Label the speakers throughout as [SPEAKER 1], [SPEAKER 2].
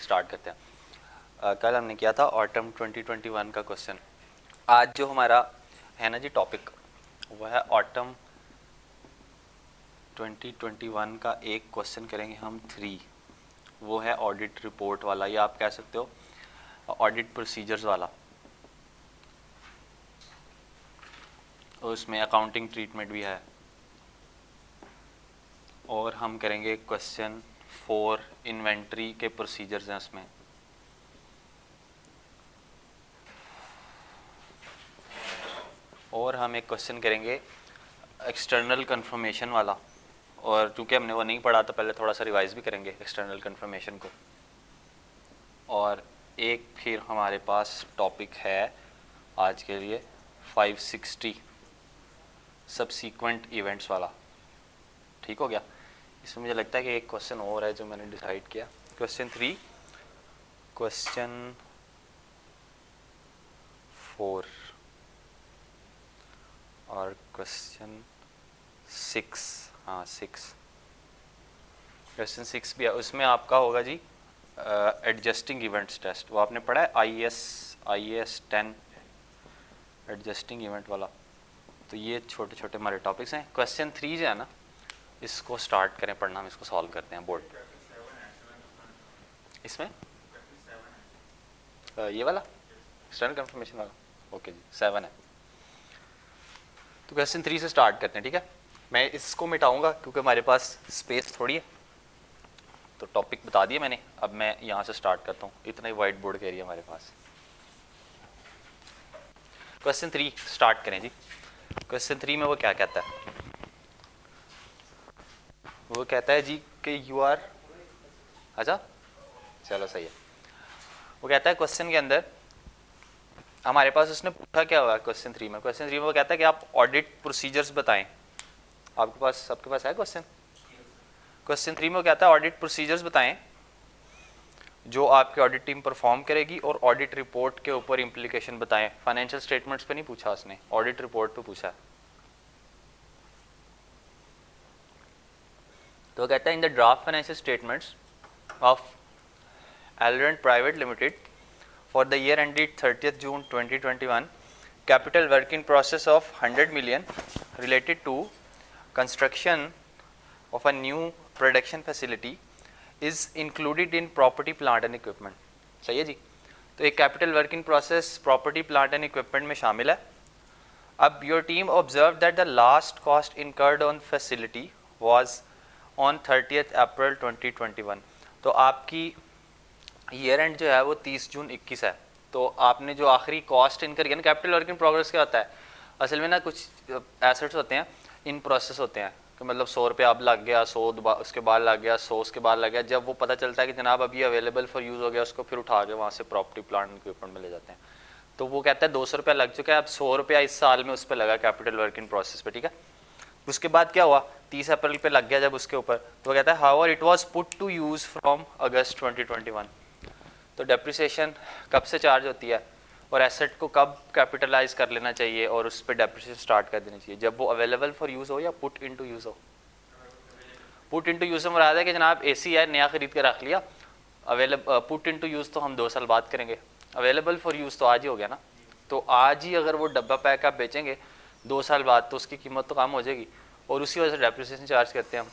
[SPEAKER 1] Start करते हैं। कल हमने किया था ऑटम 2021 का क्वेश्चन। आज जो हमारा है ना जी टॉपिक, वो है ऑटम 2021 का एक क्वेश्चन करेंगे हम 3। वो है ऑडिट रिपोर्ट वाला, या आप कह सकते हो ऑडिट प्रोसीजर्स वाला। और उसमें अकाउंटिंग ट्रीटमेंट भी है। और हम करेंगे क्वेश्चन 4, इन्वेंट्री के प्रोसीजर्स हैं उसमें। और हम एक क्वेश्चन करेंगे एक्सटर्नल कंफर्मेशन वाला, और चूंकि हमने वो नहीं पढ़ा तो पहले थोड़ा सा रिवाइज भी करेंगे एक्सटर्नल कंफर्मेशन को। और एक फिर हमारे पास टॉपिक है आज के लिए 560 सबसीक्वेंट इवेंट्स वाला। ठीक हो गया। इसमें मुझे लगता है कि एक क्वेश्चन और है जो मैंने डिसाइड किया, क्वेश्चन 3, क्वेश्चन 4 और क्वेश्चन 6। हाँ 6, क्वेश्चन 6 भी है। उसमें आपका होगा जी एडजस्टिंग इवेंट्स टेस्ट। वो आपने पढ़ा है IAS 10 एडजस्टिंग इवेंट वाला। तो ये छोटे छोटे हमारे टॉपिक्स हैं। क्वेश्चन 3 जो है ना, इसको स्टार्ट करें पढ़ना, हम इसको सॉल्व करते हैं बोर्ड। इसमें ये वाला एक्सटर्नल कंफर्मेशन वाला, ओके जी 7 है। तो क्वेश्चन 3 से स्टार्ट करते हैं, ठीक है। मैं इसको मिटाऊंगा क्योंकि हमारे पास स्पेस थोड़ी है। तो टॉपिक बता दिया मैंने, अब मैं यहाँ से स्टार्ट करता हूँ। इतना ही वाइट बोर्ड का एरिया हमारे पास। क्वेश्चन 3 स्टार्ट करें जी। क्वेश्चन 3 में वो क्या कहता है? वो कहता है जी कि यू आर, अच्छा चलो सही है। वो कहता है क्वेश्चन के अंदर हमारे पास उसने पूछा क्या हुआ क्वेश्चन 3 में। क्वेश्चन 3 में वो कहता है कि आप ऑडिट प्रोसीजर्स बताएं। आपके पास है क्वेश्चन। क्वेश्चन 3 में वो कहता है ऑडिट प्रोसीजर्स बताएं जो आपकी ऑडिट टीम परफॉर्म करेगी, और ऑडिट रिपोर्ट के ऊपर इम्प्लीकेशन बताएं। फाइनेंशियल स्टेटमेंट्स पे नहीं पूछा उसने, ऑडिट रिपोर्ट पे पूछा है। तो कहता है in the draft financial statements of Elrent private limited for the year ended 30th June 2021, capital work in process of 100 million related to construction of a new production facility is included in property plant and equipment। सही है जी। तो एक capital work in process property plant and equipment में शामिल है। अब your team observe that the last cost incurred on facility was on 30th April 2021। तो आपकी ईयर एंड जो है वो 30 जून 21 है। तो आपने जो आखिरी कॉस्ट इनकर किया ना, कैपिटल वर्क इन प्रोग्रेस क्या होता है असल में ना, कुछ एसेट्स होते हैं इन प्रोसेस होते हैं कि मतलब 100 रुपये अब लग गया, 100 उसके बाद लग गया, 100 उसके बाद लग गया। जब वो पता चलता है कि जनाब अभी अवेलेबल फॉर यूज़ हो गया, उसको फिर उठा के वहाँ से प्रॉपर्टी प्लांट इक्विपमेंट में ले जाते हैं। तो वो कहता है 200 रुपया लग चुका है, अब 100 रुपया इस साल में उस पर लगा कैपिटल वर्क इन प्रोसेस पे, ठीक है। उसके बाद क्या हुआ, 30 अप्रैल पे लग गया जब उसके ऊपर, तो वो कहता है however it was put to use from August 2021। तो डेप्रिसिएशन कब से चार्ज होती है और एसेट को कब कैपिटलाइज कर लेना चाहिए और उस पर डेप्रिसिएशन स्टार्ट कर देनी चाहिए? जब वो अवेलेबल फॉर यूज़ हो या पुट इनटू यूज़ हो। पुट इनटू यूज़ से मुराद है कि जनाब एसी है, नया खरीद के रख लिया। अवेलेबल पुट इनटू यूज़ तो हम 2 साल बाद करेंगे, अवेलेबल फॉर यूज़ तो आज ही हो गया ना। तो आज ही अगर वो डब्बा पैक आप बेचेंगे 2 साल बाद तो उसकी कीमत तो कम हो जाएगी, और उसी वजह से डेप्रिसिएशन चार्ज करते हैं हम।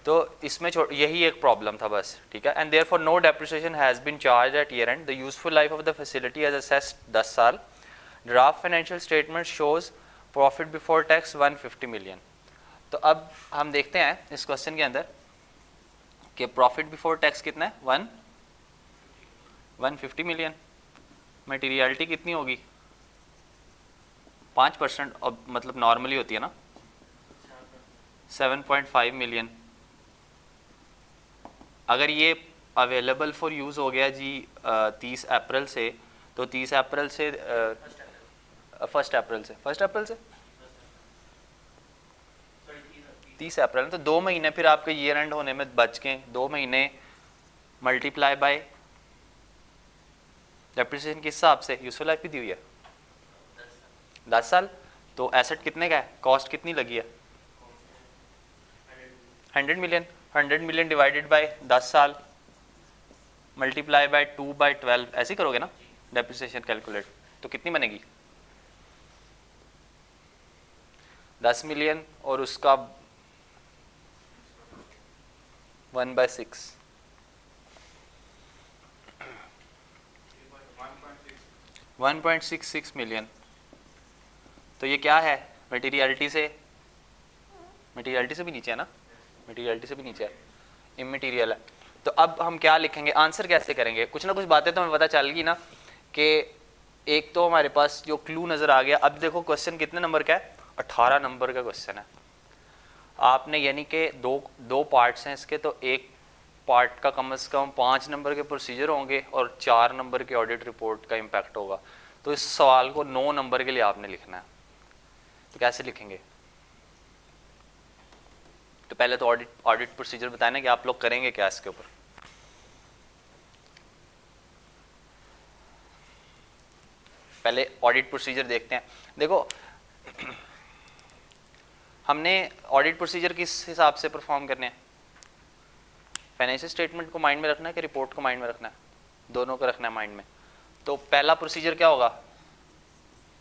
[SPEAKER 1] तो इसमें यही एक प्रॉब्लम था बस, ठीक है। And therefore no depreciation has been charge at year end. The useful life of the facility as assessed 10 साल। Draft financial statement shows profit before tax 150 million. तो अब हम देखते हैं इस क्वेश्चन के अंदर कि प्रॉफिट बिफोर टैक्स कितना है, 150 मिलियन। मटेरियलिटी कितनी होगी, 5%, अब मतलब नॉर्मली होती है ना 7.5 मिलियन। अगर ये अवेलेबल फॉर यूज़ हो गया जी 30 अप्रैल से, तो 30 अप्रैल से 1 अप्रैल से 30 अप्रैल, तो 2 महीने फिर आपके ईयर एंड होने में बच गए। 2 महीने मल्टीप्लाई बाय डेप्रिसिएशन किस हिसाब से, यूजफुल लाइफ भी दी हुई है 10 साल। तो एसेट कितने का है, कॉस्ट कितनी लगी है 100 मिलियन। 100 मिलियन डिवाइडेड बाय 10 साल मल्टीप्लाई बाय 2/12 ऐसे ही करोगे ना डेप्रिसिएशन कैलकुलेट, तो कितनी बनेगी 10 मिलियन और उसका 1/6 1.66 मिलियन। तो ये क्या है मटीरियलिटी से भी नीचे है ना, मटीरियलिटी से भी नीचे है, इमटीरियल है। तो अब हम क्या लिखेंगे, आंसर कैसे करेंगे, कुछ ना कुछ बातें तो हमें पता चल गई ना कि एक तो हमारे पास जो क्लू नजर आ गया। अब देखो क्वेश्चन कितने नंबर का है, 18 नंबर का क्वेश्चन है। आपने यानी कि दो पार्ट्स हैं इसके, तो एक पार्ट का कम से कम 5 नंबर के प्रोसीजर होंगे और 4 नंबर के ऑडिट रिपोर्ट का इम्पैक्ट होगा। तो इस सवाल को 9 नंबर के लिए आपने लिखना है। तो कैसे लिखेंगे, तो पहले तो ऑडिट प्रोसीजर बताना कि आप लोग करेंगे क्या इसके ऊपर। पहले ऑडिट प्रोसीजर देखते हैं। देखो हमने ऑडिट प्रोसीजर किस हिसाब से परफॉर्म करने हैं, फाइनेंशियल स्टेटमेंट को माइंड में रखना है कि रिपोर्ट को माइंड में रखना है, दोनों को रखना है माइंड में। तो पहला प्रोसीजर क्या होगा,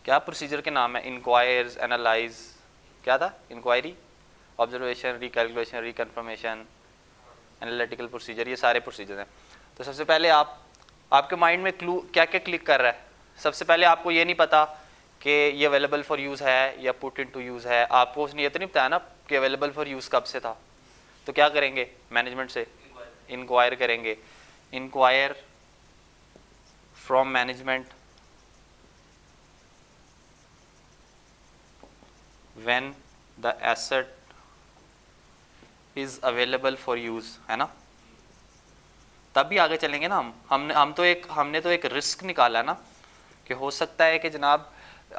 [SPEAKER 1] क्या प्रोसीजर के नाम है, इंक्वायर्स, एनालाइज, क्या था, inquiry, observation, recalculation, reconfirmation, analytical procedure, ये सारे प्रोसीजर हैं। तो सबसे पहले आपके माइंड में क्लू क्या क्या क्लिक कर रहा है। सबसे पहले आपको ये नहीं पता कि ये अवेलेबल फॉर यूज़ है या पुट इनटू यूज़ है, आपको उसने ये तो नहीं बताया ना कि अवेलेबल फॉर यूज़ कब से था। तो क्या करेंगे, मैनेजमेंट से इंक्वायर करेंगे, inquire from management when the asset is available for use, है ना, तभी आगे चलेंगे ना हमने तो एक रिस्क निकाला ना कि हो सकता है कि जनाब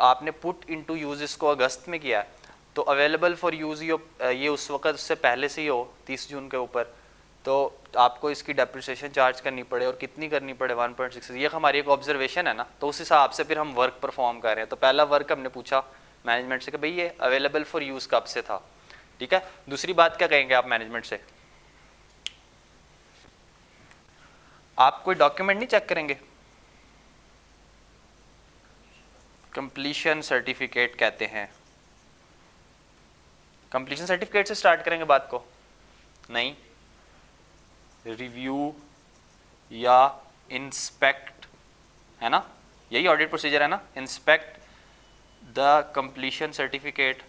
[SPEAKER 1] आपने पुट इनटू यूज इसको अगस्त में किया है, तो अवेलेबल फॉर यूज ये उस वक्त उससे पहले से ही हो 30 जून के ऊपर, तो आपको इसकी डेप्रिसिएशन चार्ज करनी पड़े और कितनी करनी पड़े 1.6। ये हमारी एक ऑब्जर्वेशन है ना, तो उस हिसाब से फिर हम वर्क परफॉर्म कर रहे हैं। तो पहला वर्क हमने पूछा मैनेजमेंट से कि भाई ये अवेलेबल फॉर यूज कब से था, ठीक है। दूसरी बात क्या कहेंगे आप मैनेजमेंट से, आप कोई डॉक्यूमेंट नहीं चेक करेंगे, कंप्लीशन सर्टिफिकेट कहते हैं, कंप्लीशन सर्टिफिकेट से स्टार्ट करेंगे बात को, नहीं, रिव्यू या इंस्पेक्ट, है ना, यही ऑडिट प्रोसीजर है ना, inspect the completion certificate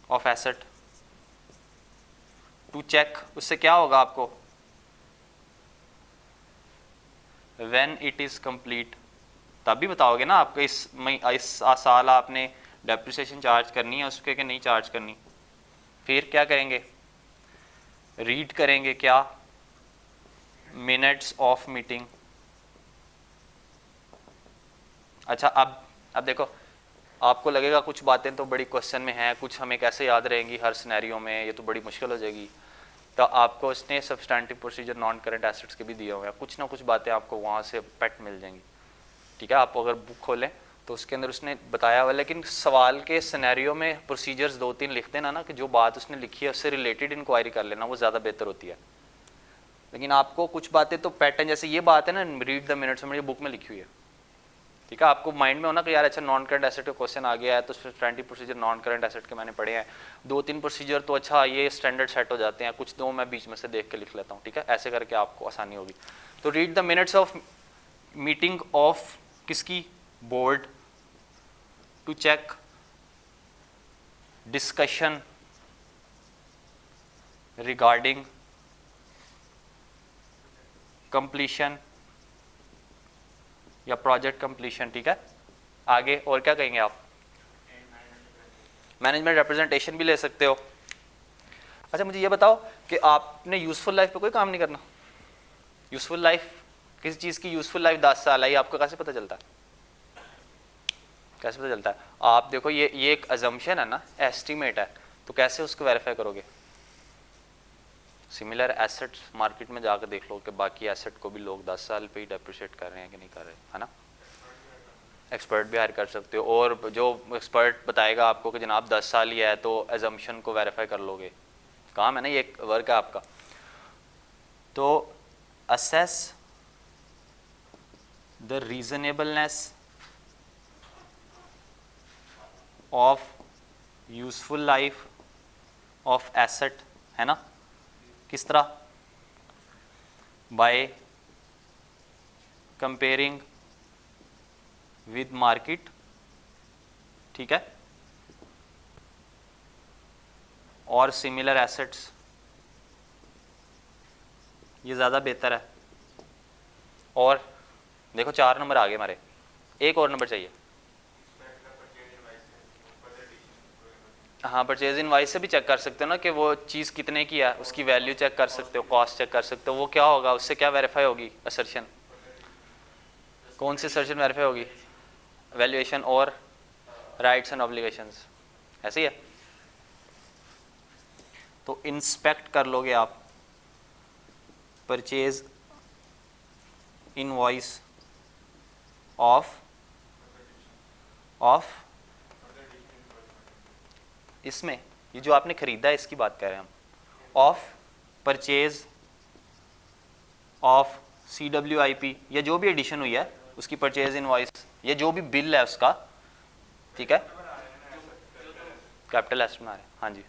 [SPEAKER 1] of asset to check, उससे क्या होगा आपको, व्हेन इट इज कंप्लीट, तभी बताओगे ना आपको इस साल आपने डेप्रिसिएशन चार्ज करनी है उसके कि नहीं चार्ज करनी। फिर क्या करेंगे, रीड करेंगे क्या, मिनट्स ऑफ मीटिंग। अच्छा अब देखो आपको लगेगा कुछ बातें तो बड़ी क्वेश्चन में हैं, कुछ हमें कैसे याद रहेंगी हर सिनेरियो में, ये तो बड़ी मुश्किल हो जाएगी। तो आपको इसने substantive procedure non current assets के भी दिए हुए हैं, कुछ ना कुछ बातें आपको वहाँ से पेट मिल जाएंगी, ठीक है। आप अगर बुक खोलें तो उसके अंदर उसने बताया हुआ, लेकिन सवाल के सिनेरियो में प्रोसीजर्स 2-3 लिख देना ना कि जो बात उसने लिखी है उससे रिलेटेड इंक्वायरी कर लेना, वो ज़्यादा बेहतर होती है। लेकिन आपको कुछ बातें तो पैटर्न, जैसे ये बात है ना रीड द मिनट्स में, ये बुक में लिखी हुई है, ठीक है। आपको माइंड में होना कि यार अच्छा नॉन करंट एसेट का क्वेश्चन आ गया है तो substantive procedure non current asset के मैंने पढ़े हैं 2-3 प्रोसीजर, तो अच्छा ये स्टैंडर्ड सेट हो जाते हैं, कुछ दो मैं बीच में से देख के लिख लेता हूँ, ठीक है। ऐसे करके आपको आसानी होगी। तो read the minutes of meeting of किसकी, board, to check discussion regarding completion या प्रोजेक्ट कंप्लीशन, ठीक है। आगे और क्या कहेंगे आप, मैनेजमेंट रिप्रेजेंटेशन भी ले सकते हो। अच्छा मुझे ये बताओ कि आपने यूजफुल लाइफ पे कोई काम नहीं करना, यूजफुल लाइफ, किसी चीज़ की यूजफुल लाइफ 10 साल है, आपको कैसे पता चलता है, कैसे पता चलता है। आप देखो ये एक अजम्पशन है ना, एस्टिमेट है, तो कैसे उसको वेरीफाई करोगे, सिमिलर एसेट्स मार्केट में जाकर देख लो कि बाकी एसेट को भी लोग 10 साल पे ही डेप्रिशिएट कर रहे हैं कि नहीं कर रहे, है ना। एक्सपर्ट भी हायर कर सकते हो, और जो एक्सपर्ट बताएगा आपको कि जनाब 10 साल ही है तो एजम्पशन को वेरीफाई कर लोगे, काम है ना, ये एक वर्क है आपका। तो assess the reasonableness of useful life of asset, है ना, किस तरह, बाय कंपेयरिंग विद मार्केट, ठीक है, और सिमिलर एसेट्स, ये ज़्यादा बेहतर है। और देखो 4 नंबर आ गए हमारे, एक और नंबर चाहिए। हाँ, परचेज इनवाइस से भी चेक कर सकते हो ना कि वो चीज़ कितने की है, उसकी वैल्यू चेक कर सकते हो, कॉस्ट चेक कर सकते हो। वो क्या होगा, उससे क्या वेरीफाई होगी असर्शन, कौन सी असर्शन वेरीफाई होगी, वैल्यूएशन और राइट्स एंड ऑब्लिगेशंस, ऐसे ही है। तो इंस्पेक्ट कर लोगे आप परचेज इनवॉइस ऑफ इसमें, ये जो आपने खरीदा है इसकी बात कर रहे हैं हम, ऑफ परचेज ऑफ CWIP, या जो भी एडिशन हुई है उसकी परचेज इनवॉइस, ये जो भी बिल है उसका, ठीक है, कैपिटल एसेट बना रहे हैं, हाँ जी।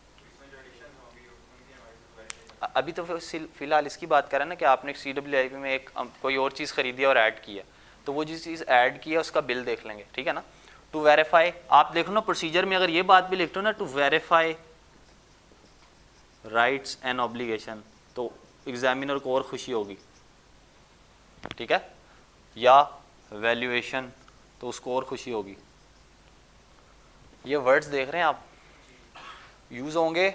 [SPEAKER 1] अभी तो फिलहाल इसकी बात कर रहे हैं ना कि आपने CWIP में एक कोई और चीज़ खरीदी है और ऐड की है, तो वो जिस चीज़ ऐड की है उसका बिल देख लेंगे, ठीक है ना। टू वेरीफाई, आप देखो ना प्रोसीजर में अगर ये बात भी लिखते हो ना, to verify rights and obligation, तो एग्जामिनर को और खुशी होगी, ठीक है, या वैल्यूएशन, तो उसको और खुशी होगी। ये वर्ड्स देख रहे हैं आप, यूज होंगे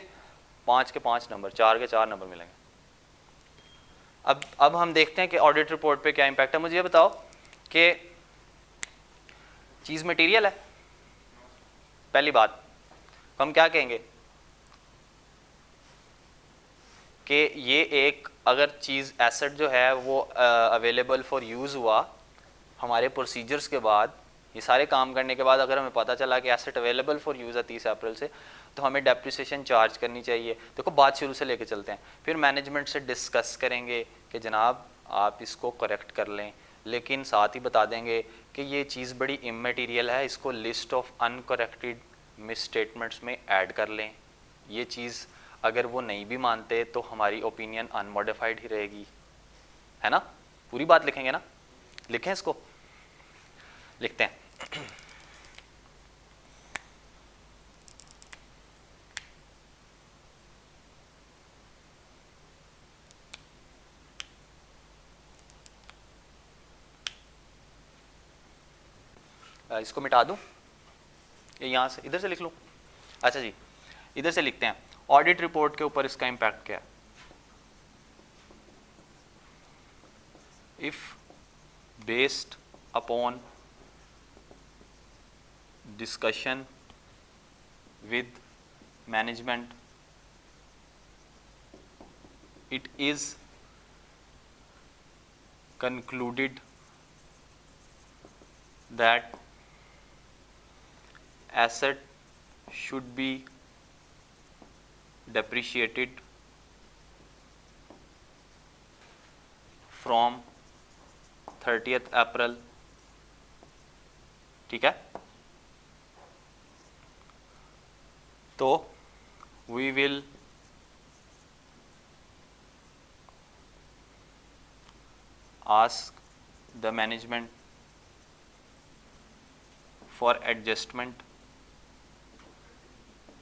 [SPEAKER 1] 5 के 5 नंबर, 4 के 4 नंबर मिलेंगे। अब हम देखते हैं कि ऑडिट रिपोर्ट पे क्या इम्पैक्ट है। मुझे ये बताओ कि चीज़ मटेरियल है, पहली बात हम क्या कहेंगे कि ये एक अगर चीज़ एसेट जो है वो अवेलेबल फॉर यूज़ हुआ, हमारे प्रोसीजर्स के बाद, ये सारे काम करने के बाद अगर हमें पता चला कि एसेट अवेलेबल फॉर यूज़ है 30 अप्रैल से, तो हमें डेप्रिसिएशन चार्ज करनी चाहिए। देखो बात शुरू से लेके चलते हैं, फिर मैनेजमेंट से डिस्कस करेंगे कि जनाब आप इसको करेक्ट कर लें, लेकिन साथ ही बता देंगे कि ये चीज़ बड़ी इमटेरियल है, इसको list of uncorrected miss statements में ऐड कर लें। ये चीज़ अगर वो नहीं भी मानते तो हमारी ओपिनियन अनमॉडिफाइड ही रहेगी, है ना। पूरी बात लिखेंगे ना, लिखें इसको, लिखते हैं। इसको मिटा दूं, ये यहाँ से इधर से लिख लूं, अच्छा जी इधर से लिखते हैं। ऑडिट रिपोर्ट के ऊपर इसका इम्पैक्ट क्या है। If based upon discussion with management it is concluded that asset should be depreciated from 30th April, ठीक है, तो we will ask the management for adjustment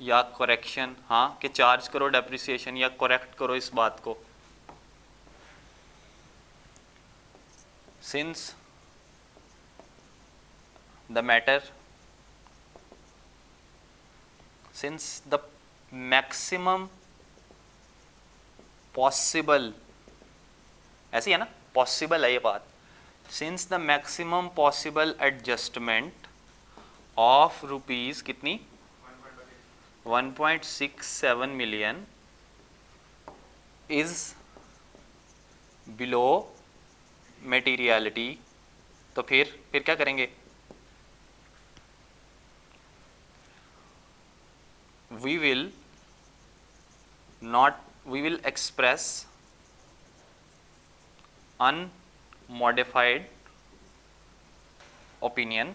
[SPEAKER 1] या करेक्शन, हाँ कि चार्ज करो डेप्रिसिएशन या करेक्ट करो इस बात को, since the matter, since the maximum possible, ऐसी है ना, पॉसिबल है ये बात, since the maximum possible adjustment of rupees कितनी 1.67 मिलियन इज बिलो मटेरियलिटी, तो फिर क्या करेंगे, we will not we will express unmodified opinion.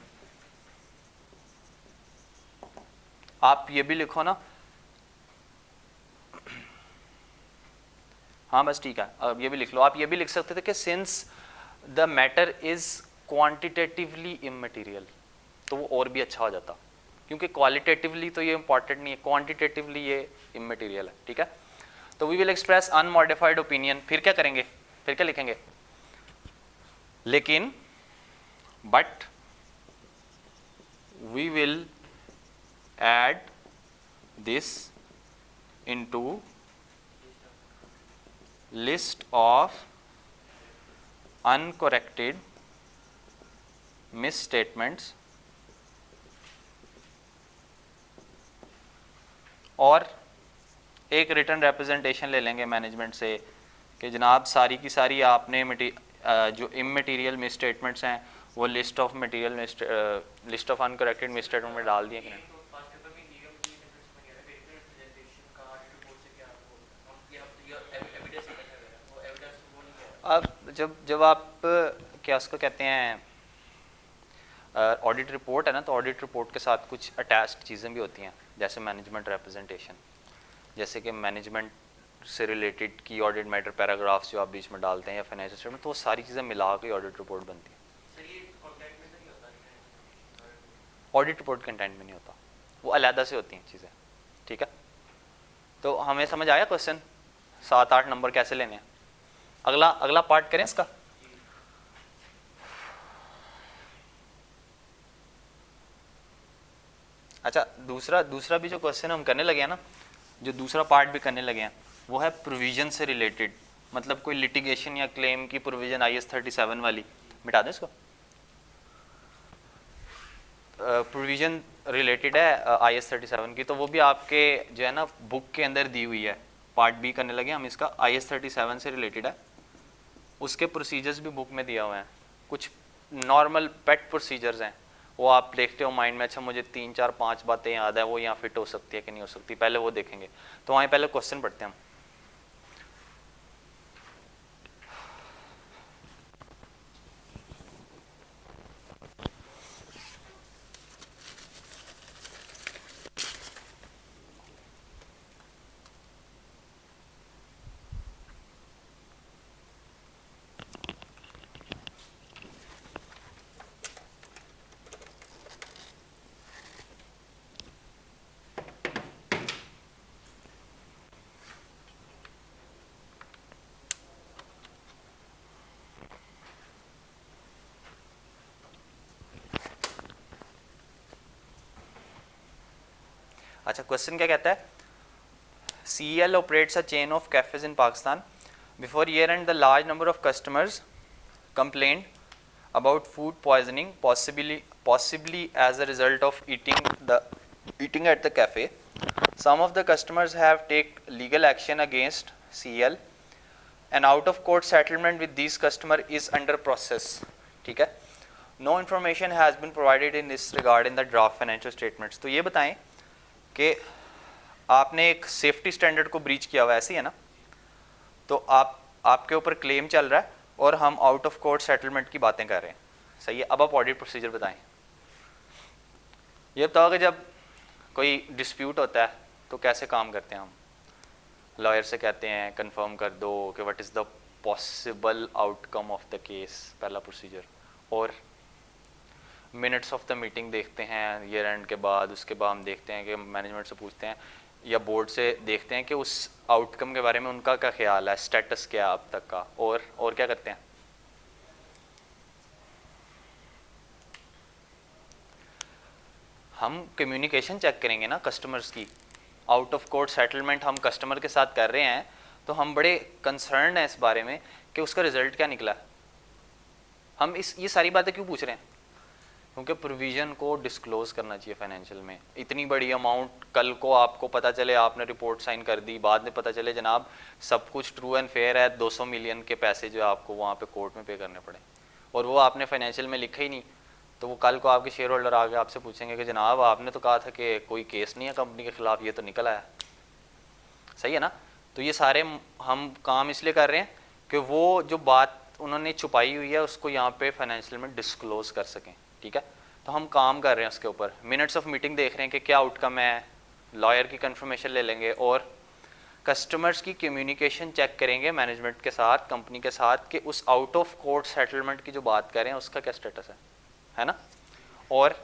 [SPEAKER 1] आप ये भी लिखो ना, हाँ बस ठीक है, अब ये भी लिख लो। आप ये भी लिख सकते थे कि since the matter is quantitatively immaterial, तो वो और भी अच्छा हो जाता, क्योंकि क्वालिटेटिवली तो ये इंपॉर्टेंट नहीं है, क्वांटिटेटिवली ये इमटेरियल है, ठीक है। तो we will express unmodified opinion, फिर क्या करेंगे, फिर क्या लिखेंगे, लेकिन but we will add this into list of uncorrected misstatements और एक रिटर्न रिप्रेजेंटेशन ले लेंगे मैनेजमेंट से कि जनाब सारी की सारी आपने जो इमटेरियल मिसस्टेटमेंट्स हैं वो लिस्ट ऑफ अनकरेक्टेड मिसस्टेटमेंट में डाल दिए कि नहीं। अब जब आप क्या उसको कहते हैं ऑडिट रिपोर्ट है ना, तो ऑडिट रिपोर्ट के साथ कुछ अटैच्ड चीज़ें भी होती हैं, जैसे मैनेजमेंट रिप्रेजेंटेशन, जैसे कि मैनेजमेंट से रिलेटेड की ऑडिट मैटर पैराग्राफ्स जो आप बीच में डालते हैं या फाइनेंशियल स्टेटमेंट, तो वो सारी चीज़ें मिला के ऑडिट रिपोर्ट बनती है। ऑडिट रिपोर्ट कंटेंट में नहीं होता, वो अलहदा से होती हैं चीज़ें, ठीक है। तो हमें समझ आया क्वेश्चन 7-8 नंबर कैसे लेने हैं। अगला पार्ट करें इसका। अच्छा, दूसरा भी जो क्वेश्चन हम करने लगे हैं ना, जो दूसरा पार्ट भी करने लगे हैं, वो है प्रोविजन से रिलेटेड, मतलब कोई लिटिगेशन या क्लेम की प्रोविजन IS 37 वाली, मिटा दें इसको। प्रोविजन रिलेटेड है IS 37 की, तो वो भी आपके जो है ना बुक के अंदर दी हुई है। पार्ट बी करने लगे हम इसका, IS 37 से रिलेटेड है, उसके प्रोसीजर्स भी बुक में दिया हुआ है। कुछ नॉर्मल पेट प्रोसीजर्स हैं, वो आप देखते हो माइंड में, अच्छा मुझे 3-4-5 बातें याद है, वो यहाँ फिट हो सकती है कि नहीं हो सकती, पहले वो देखेंगे। तो वहाँ पहले क्वेश्चन पढ़ते हैं हम। अच्छा, क्वेश्चन क्या कहता है, CEL operates a chain of cafes in Pakistan. Before year end, the large number of customers complained about food poisoning, possibly as a result of eating at the cafe. Some of the customers have taken legal action against CEL. An out of court settlement with these customers is under process. ठीक है, no information has been provided in this regard in the draft financial statements. तो ये बताएं कि आपने एक safety standard को breach किया हुआ है, ऐसी है ना, तो आपके ऊपर क्लेम चल रहा है और हम आउट ऑफ कोर्ट सेटलमेंट की बातें कर रहे हैं, सही है। अब आप ऑडिट प्रोसीजर बताएं। ये बताओ कि जब कोई डिस्प्यूट होता है तो कैसे काम करते हैं हम। लॉयर से कहते हैं कंफर्म कर दो कि what is the possible outcome of the case, पहला प्रोसीजर। और मिनट्स ऑफ द मीटिंग देखते हैं ईयर एंड के बाद, उसके बाद हम देखते हैं कि मैनेजमेंट से पूछते हैं या बोर्ड से देखते हैं कि उस आउटकम के बारे में उनका क्या ख्याल है, स्टेटस क्या अब तक का, और क्या करते हैं। हम कम्युनिकेशन चेक करेंगे ना कस्टमर्स की। आउट ऑफ कोर्ट सेटलमेंट हम कस्टमर के साथ कर रहे हैं, तो हम बड़े कंसर्न हैं इस बारे में कि उसका रिजल्ट क्या निकला। हम ये सारी बातें क्यों पूछ रहे हैं, क्योंकि प्रोविज़न को डिस्क्लोज करना चाहिए फाइनेंशियल में। इतनी बड़ी अमाउंट कल को आपको पता चले, आपने रिपोर्ट साइन कर दी, बाद में पता चले जनाब सब कुछ ट्रू एंड फेयर है, 200 मिलियन के पैसे जो आपको वहाँ पे कोर्ट में पे करने पड़े और वो आपने फाइनेंशियल में लिखा ही नहीं, तो वो कल को आपके शेयर होल्डर आके आपसे पूछेंगे कि जनाब आपने तो कहा था कि कोई केस नहीं है कंपनी के खिलाफ, ये तो निकल आया। सही है ना। तो ये सारे हम काम इसलिए कर रहे हैं कि वो जो बात उन्होंने छुपाई हुई है उसको यहाँ पे फाइनेंशियल में डिस्क्लोज कर सकें, ठीक है। तो हम काम कर रहे हैं उसके ऊपर, मिनट्स ऑफ मीटिंग देख रहे हैं कि क्या आउटकम है, लॉयर की कंफर्मेशन ले लेंगे और कस्टमर्स की कम्युनिकेशन चेक करेंगे मैनेजमेंट के साथ, कंपनी के साथ, कि उस आउट ऑफ कोर्ट सेटलमेंट की जो बात कर रहे हैं उसका क्या स्टेटस है ना। और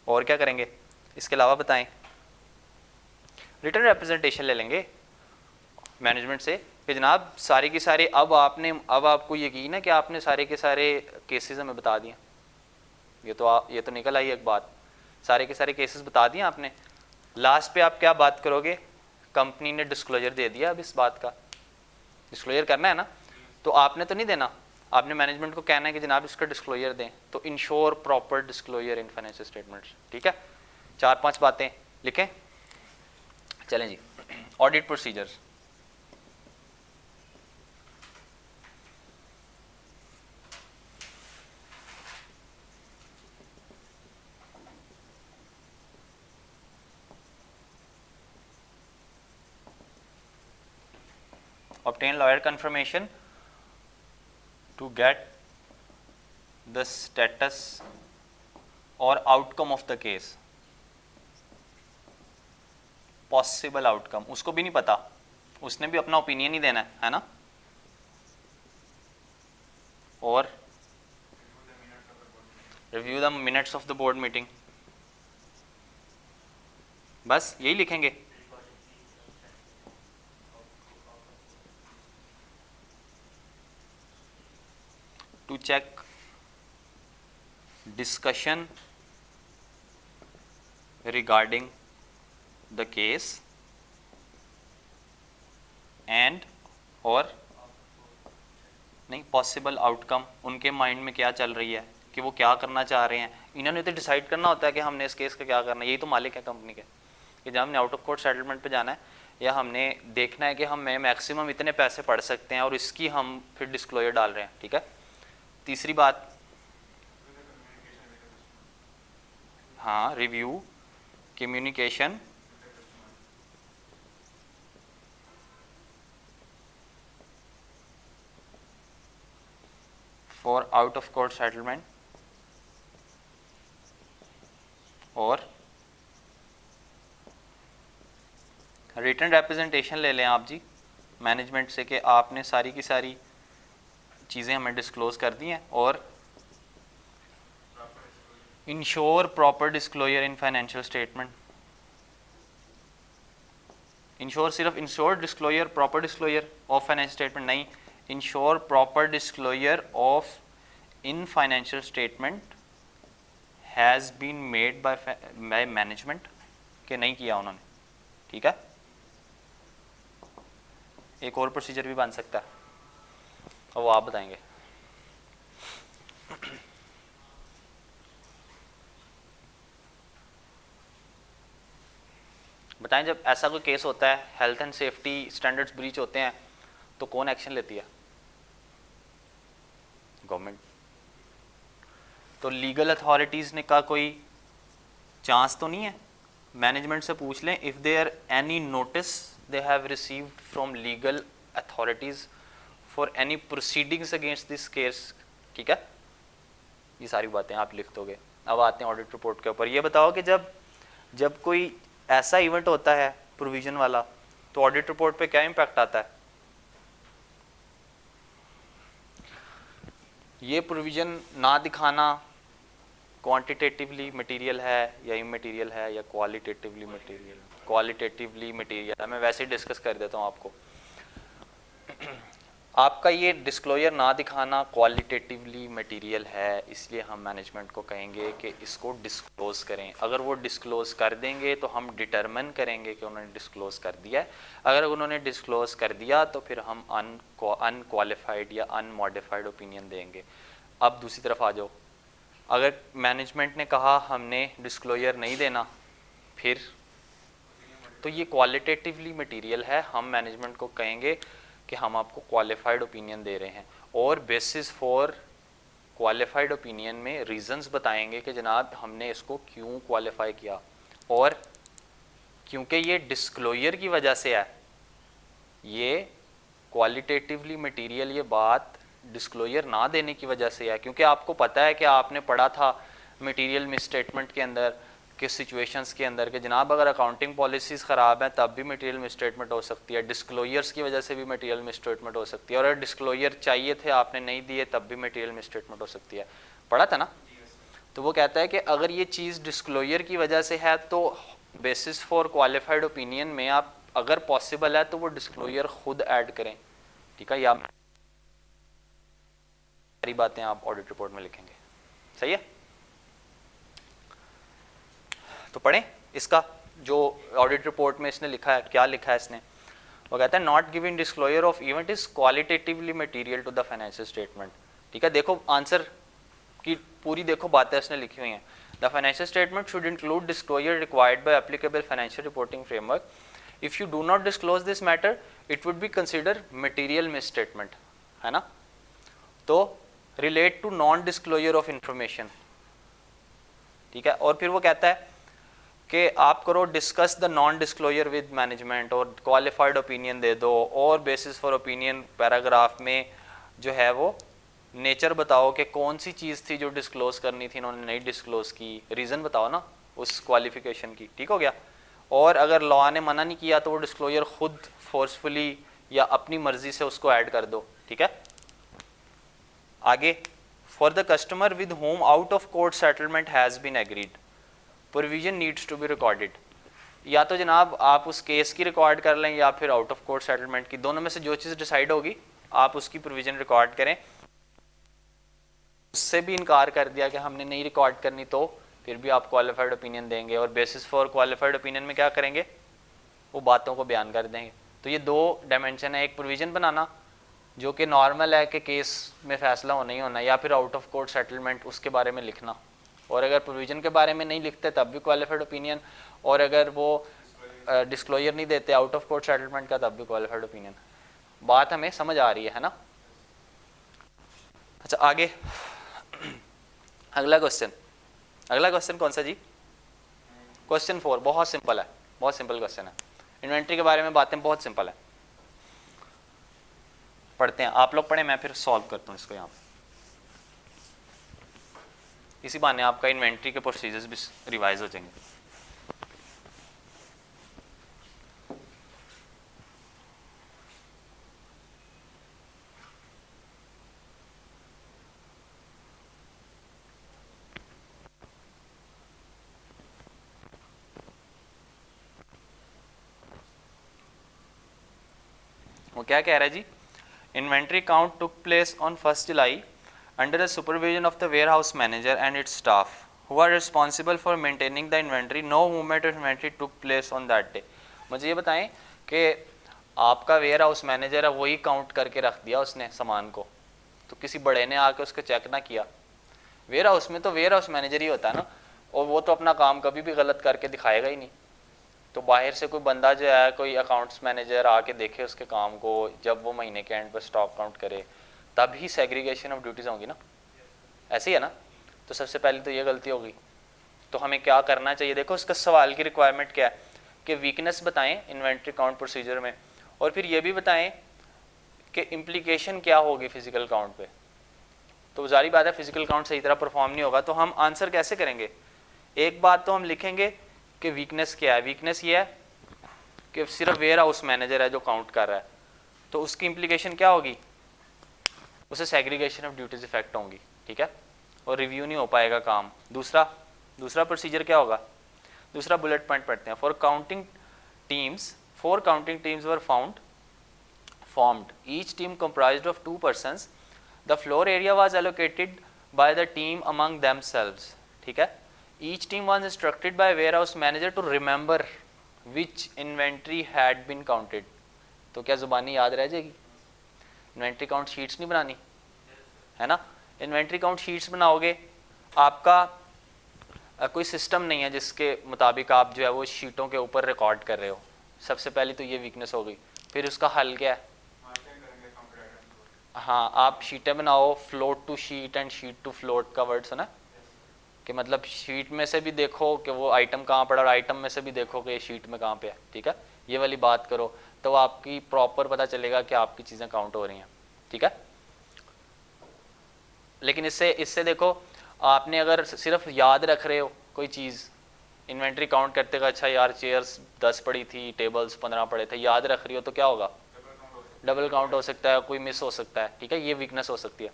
[SPEAKER 1] क्या करेंगे इसके अलावा बताएं। रिटर्न रिप्रेजेंटेशन ले लेंगे मैनेजमेंट से कि जनाब सारी की सारी अब आपको यकीन है कि आपने सारे के सारे केसेस हमें बता दिए। ये तो निकल आई एक बात, सारे के सारे केसेस बता दिए आपने। लास्ट पे आप क्या बात करोगे, कंपनी ने डिस्क्लोजर दे दिया, अब इस बात का डिस्क्लोजर करना है ना, तो आपने तो नहीं देना, आपने मैनेजमेंट को कहना है कि जनाब इसका डिस्क्लोजर दें। तो ensure proper disclosure in financial statements, ठीक है। 4-5 बातें लिखें, चलें जी। Audit procedures, obtain lawyer confirmation to get the status or outcome of the case, possible outcome, उसको भी नहीं पता, उसने भी अपना ओपिनियन ही देना है ना। और review the minutes of the board meeting, बस यही लिखेंगे। To check discussion regarding the case and और नहीं पॉसिबल आउटकम, उनके माइंड में क्या चल रही है कि वो क्या करना चाह रहे हैं। इन्होंने तो डिसाइड करना होता है कि हमने इस केस का क्या करना है, यही तो मालिक है कंपनी के, कि जब हमने आउट ऑफ कोर्ट सेटलमेंट पे जाना है या हमने देखना है कि हम मैक्सिमम इतने पैसे पढ़ सकते हैं और इसकी हम फिर डिस्क्लोजर डाल रहे हैं, ठीक है। तीसरी बात, हाँ, review communication for out of court settlement, और रिटर्न रिप्रेजेंटेशन ले लें आप जी मैनेजमेंट से कि आपने सारी की सारी चीज़ें हमें डिस्क्लोज कर दी हैं, और ensure proper disclosure in financial statement. Ensure सिर्फ ensure disclosure, proper disclosure of financial statement नहीं, ensure proper disclosure of in financial statement has been made by management, कि नहीं किया उन्होंने, ठीक है। एक और प्रोसीजर भी बन सकता है और वो आप बताएंगे। बताएं, जब ऐसा कोई केस होता है, health and safety standards breach होते हैं, तो कौन एक्शन लेती है? गवर्नमेंट। तो लीगल अथॉरिटीज़ ने का कोई चांस तो नहीं है? मैनेजमेंट से पूछ लें, if there any notice they have received from legal authorities for any proceedings against this case, ठीक है। ये सारी बातें आप लिख दोगे। अब आते हैं ऑडिट रिपोर्ट के ऊपर। ये बताओ कि जब कोई ऐसा इवेंट होता है प्रोविजन वाला, तो ऑडिट रिपोर्ट पे क्या इम्पैक्ट आता है? ये प्रोविजन ना दिखाना क्वांटिटेटिवली मटेरियल है या इमटेरियल है या क्वालिटेटिवली मटेरियल? क्वालिटेटिवली मटेरियल है। मैं वैसे ही डिस्कस कर देता हूँ आपको। आपका ये डिस्क्लोजर ना दिखाना क्वालिटेटिवली मटेरियल है, इसलिए हम मैनेजमेंट को कहेंगे कि इसको डिस्क्लोज करें। अगर वो डिस्क्लोज कर देंगे तो हम डिटरमिन करेंगे कि उन्होंने डिस्क्लोज कर दिया है। अगर उन्होंने डिस्क्लोज कर दिया तो फिर हम अनक्वालिफाइड या अनमॉडिफाइड ओपिनियन देंगे। अब दूसरी तरफ आ जाओ, अगर मैनेजमेंट ने कहा हमने डिस्क्लोजर नहीं देना, फिर तो ये क्वालिटेटिवली मटेरियल है, हम मैनेजमेंट को कहेंगे कि हम आपको क्वालिफाइड ओपिनियन दे रहे हैं, और बेसिस फॉर क्वालिफाइड ओपिनियन में रीजंस बताएंगे कि जनाब हमने इसको क्यों क्वालिफाई किया और क्योंकि ये डिस्क्लोजर की वजह से है, ये क्वालिटेटिवली मटेरियल ये बात डिस्क्लोजर ना देने की वजह से है, क्योंकि आपको पता है कि आपने पढ़ा था मटेरियल मिसस्टेटमेंट के अंदर किस सिचुएशंस के अंदर कि जनाब अगर अकाउंटिंग पॉलिसीज़ ख़राब हैं तब भी मटेरियल मिसस्टेटमेंट हो सकती है, डिस्क्लोजर्स की वजह से भी मटेरियल मिसस्टेटमेंट हो सकती है, और अगर डिस्क्लोजर चाहिए थे आपने नहीं दिए तब भी मटेरियल मिसस्टेटमेंट हो सकती है। पढ़ा था ना? तो वो कहता है कि अगर ये चीज़ डिस्क्लोजर की वजह से है तो बेसिस फॉर क्वालिफाइड ओपिनियन में आप अगर पॉसिबल है तो वो डिस्क्लोजर खुद ऐड करें, ठीक है, या सारी बातें आप ऑडिट रिपोर्ट में लिखेंगे। सही है? तो पढ़ें इसका जो ऑडिट रिपोर्ट में इसने लिखा है, क्या लिखा है इसने। वो कहता है not giving disclosure of event is qualitatively material to the financial statement. ठीक है, देखो आंसर की पूरी देखो बातें इसने लिखी हुई हैं। The financial statement should include disclosure required by applicable financial reporting framework. If you do not disclose this matter it would be consider material misstatement, है ना। तो relate to non disclosure of information, ठीक है। और फिर वो कहता है कि आप करो discuss the non disclosure with management और क्वालिफाइड ओपिनियन दे दो, और बेसिस फॉर ओपिनियन पैराग्राफ में जो है वो नेचर बताओ कि कौन सी चीज़ थी जो डिस्क्लोज करनी थी इन्होंने नहीं डिस्क्लोज की, रीज़न बताओ ना उस क्वालिफिकेशन की, ठीक हो गया। और अगर लॉ ने मना नहीं किया तो वो डिस्क्लोजर खुद फोर्सफुली या अपनी मर्जी से उसको ऐड कर दो, ठीक है। आगे, for the customer with whom out of court settlement has been agreed provision needs to be recorded. या तो जनाब आप उस केस की रिकॉर्ड कर लें या फिर आउट ऑफ कोर्ट सेटलमेंट की, दोनों में से जो चीज़ डिसाइड होगी आप उसकी प्रोविजन रिकॉर्ड करें। उससे भी इनकार कर दिया कि हमने नहीं रिकॉर्ड करनी तो फिर भी आप क्वालिफाइड ओपिनियन देंगे, और बेसिस फॉर क्वालिफाइड ओपिनियन में क्या करेंगे, वो बातों को बयान कर देंगे। तो ये दो डायमेंशन है, एक प्रोविजन बनाना जो कि नॉर्मल है कि केस में फैसला होना ही होना, या फिर आउट ऑफ कोर्ट सेटलमेंट उसके बारे में लिखना, और अगर प्रोविजन के बारे में नहीं लिखते तब भी क्वालिफाइड ओपिनियन, और अगर वो डिस्क्लोजर नहीं देते आउट ऑफ कोर्ट सेटलमेंट का तब भी क्वालिफाइड ओपिनियन। बात हमें समझ आ रही है ना। अच्छा आगे अगला क्वेश्चन कौन सा जी? क्वेश्चन 4 बहुत सिंपल है, बहुत सिंपल क्वेश्चन है। इन्वेंट्री के बारे में बातें बहुत सिंपल है, पढ़ते हैं, आप लोग पढ़ें, मैं फिर सॉल्व करता हूँ इसको यहाँ पे। इसी बहाने आपका इन्वेंट्री के प्रोसीजर्स भी रिवाइज हो जाएंगे। वो क्या कह रहा है जी? Inventory count took place on 1 July under the supervision of the warehouse manager and its staff who are responsible for maintaining the inventory. No movement of inventory took place on that day. मुझे ये बताएं कि आपका ware house manager है, वही count करके रख दिया उसने सामान को, तो किसी बड़े ने आके उसको चेक ना किया। वेयर हाउस में तो वेयर हाउस मैनेजर ही होता है ना, और वो तो अपना काम कभी भी गलत करके दिखाएगा ही नहीं। तो बाहर से कोई बंदा जो है, कोई अकाउंट्स मैनेजर आके देखे उसके काम को, जब वो महीने के एंड पर स्टॉक काउंट करे, तब ही सेग्रीगेशन ऑफ ड्यूटीज होंगी ना, ऐसे ही है ना। तो सबसे पहले तो ये गलती होगी, तो हमें क्या करना चाहिए? देखो इसका सवाल की रिक्वायरमेंट क्या है कि वीकनेस बताएं इन्वेंट्री काउंट प्रोसीजर में, और फिर ये भी बताएं कि इम्प्लीकेशन क्या होगी फिजिकल काउंट पे। तो जारी बात है फिजिकल काउंट सही तरह परफॉर्म नहीं होगा तो हम आंसर कैसे करेंगे? एक बात तो हम लिखेंगे कि वीकनेस क्या है। वीकनेस ये है कि सिर्फ वेयर हाउस मैनेजर है जो काउंट कर रहा है, तो उसकी इम्प्लीकेशन क्या होगी? उसे सेग्रीगेशन ऑफ ड्यूटीज इफेक्ट होंगी, ठीक है, और रिव्यू नहीं हो पाएगा काम। दूसरा प्रोसीजर क्या होगा? दूसरा बुलेट पॉइंट पढ़ते हैं। For counting teams were formed, each team comprised of 2 persons. The floor area was allocated by the team among themselves, ठीक है। Each team was instructed by warehouse manager to remember which inventory had been counted. तो क्या जुबानी याद रह जाएगी? Inventory count sheets नहीं बनानी है ना। इन्वेंट्री काउंट शीट्स बनाओगे, आपका कोई सिस्टम नहीं है जिसके मुताबिक आप जो है वो शीटों के ऊपर रिकॉर्ड कर रहे हो। सबसे पहले तो ये वीकनेस हो गई। फिर उसका हल क्या है? हाँ, आप शीटें बनाओ, float to sheet and sheet to float का वर्ड सुना कि कि मतलब शीट में से भी देखो कि वो आइटम कहाँ पड़ा और आइटम में से भी देखो कि ये शीट में कहाँ पे है, ठीक है, ये वाली बात करो तो आपकी प्रॉपर पता चलेगा कि आपकी चीज़ें काउंट हो रही हैं, ठीक है। लेकिन इससे देखो, आपने अगर सिर्फ याद रख रहे हो कोई चीज़, इन्वेंट्री काउंट करते का अच्छा यार चेयर्स 10 पड़ी थी, टेबल्स 15 पड़े थे, याद रख रही हो तो क्या होगा, डबल काउंट हो सकता है, कोई मिस हो सकता है, ठीक है, ये वीकनेस हो सकती है।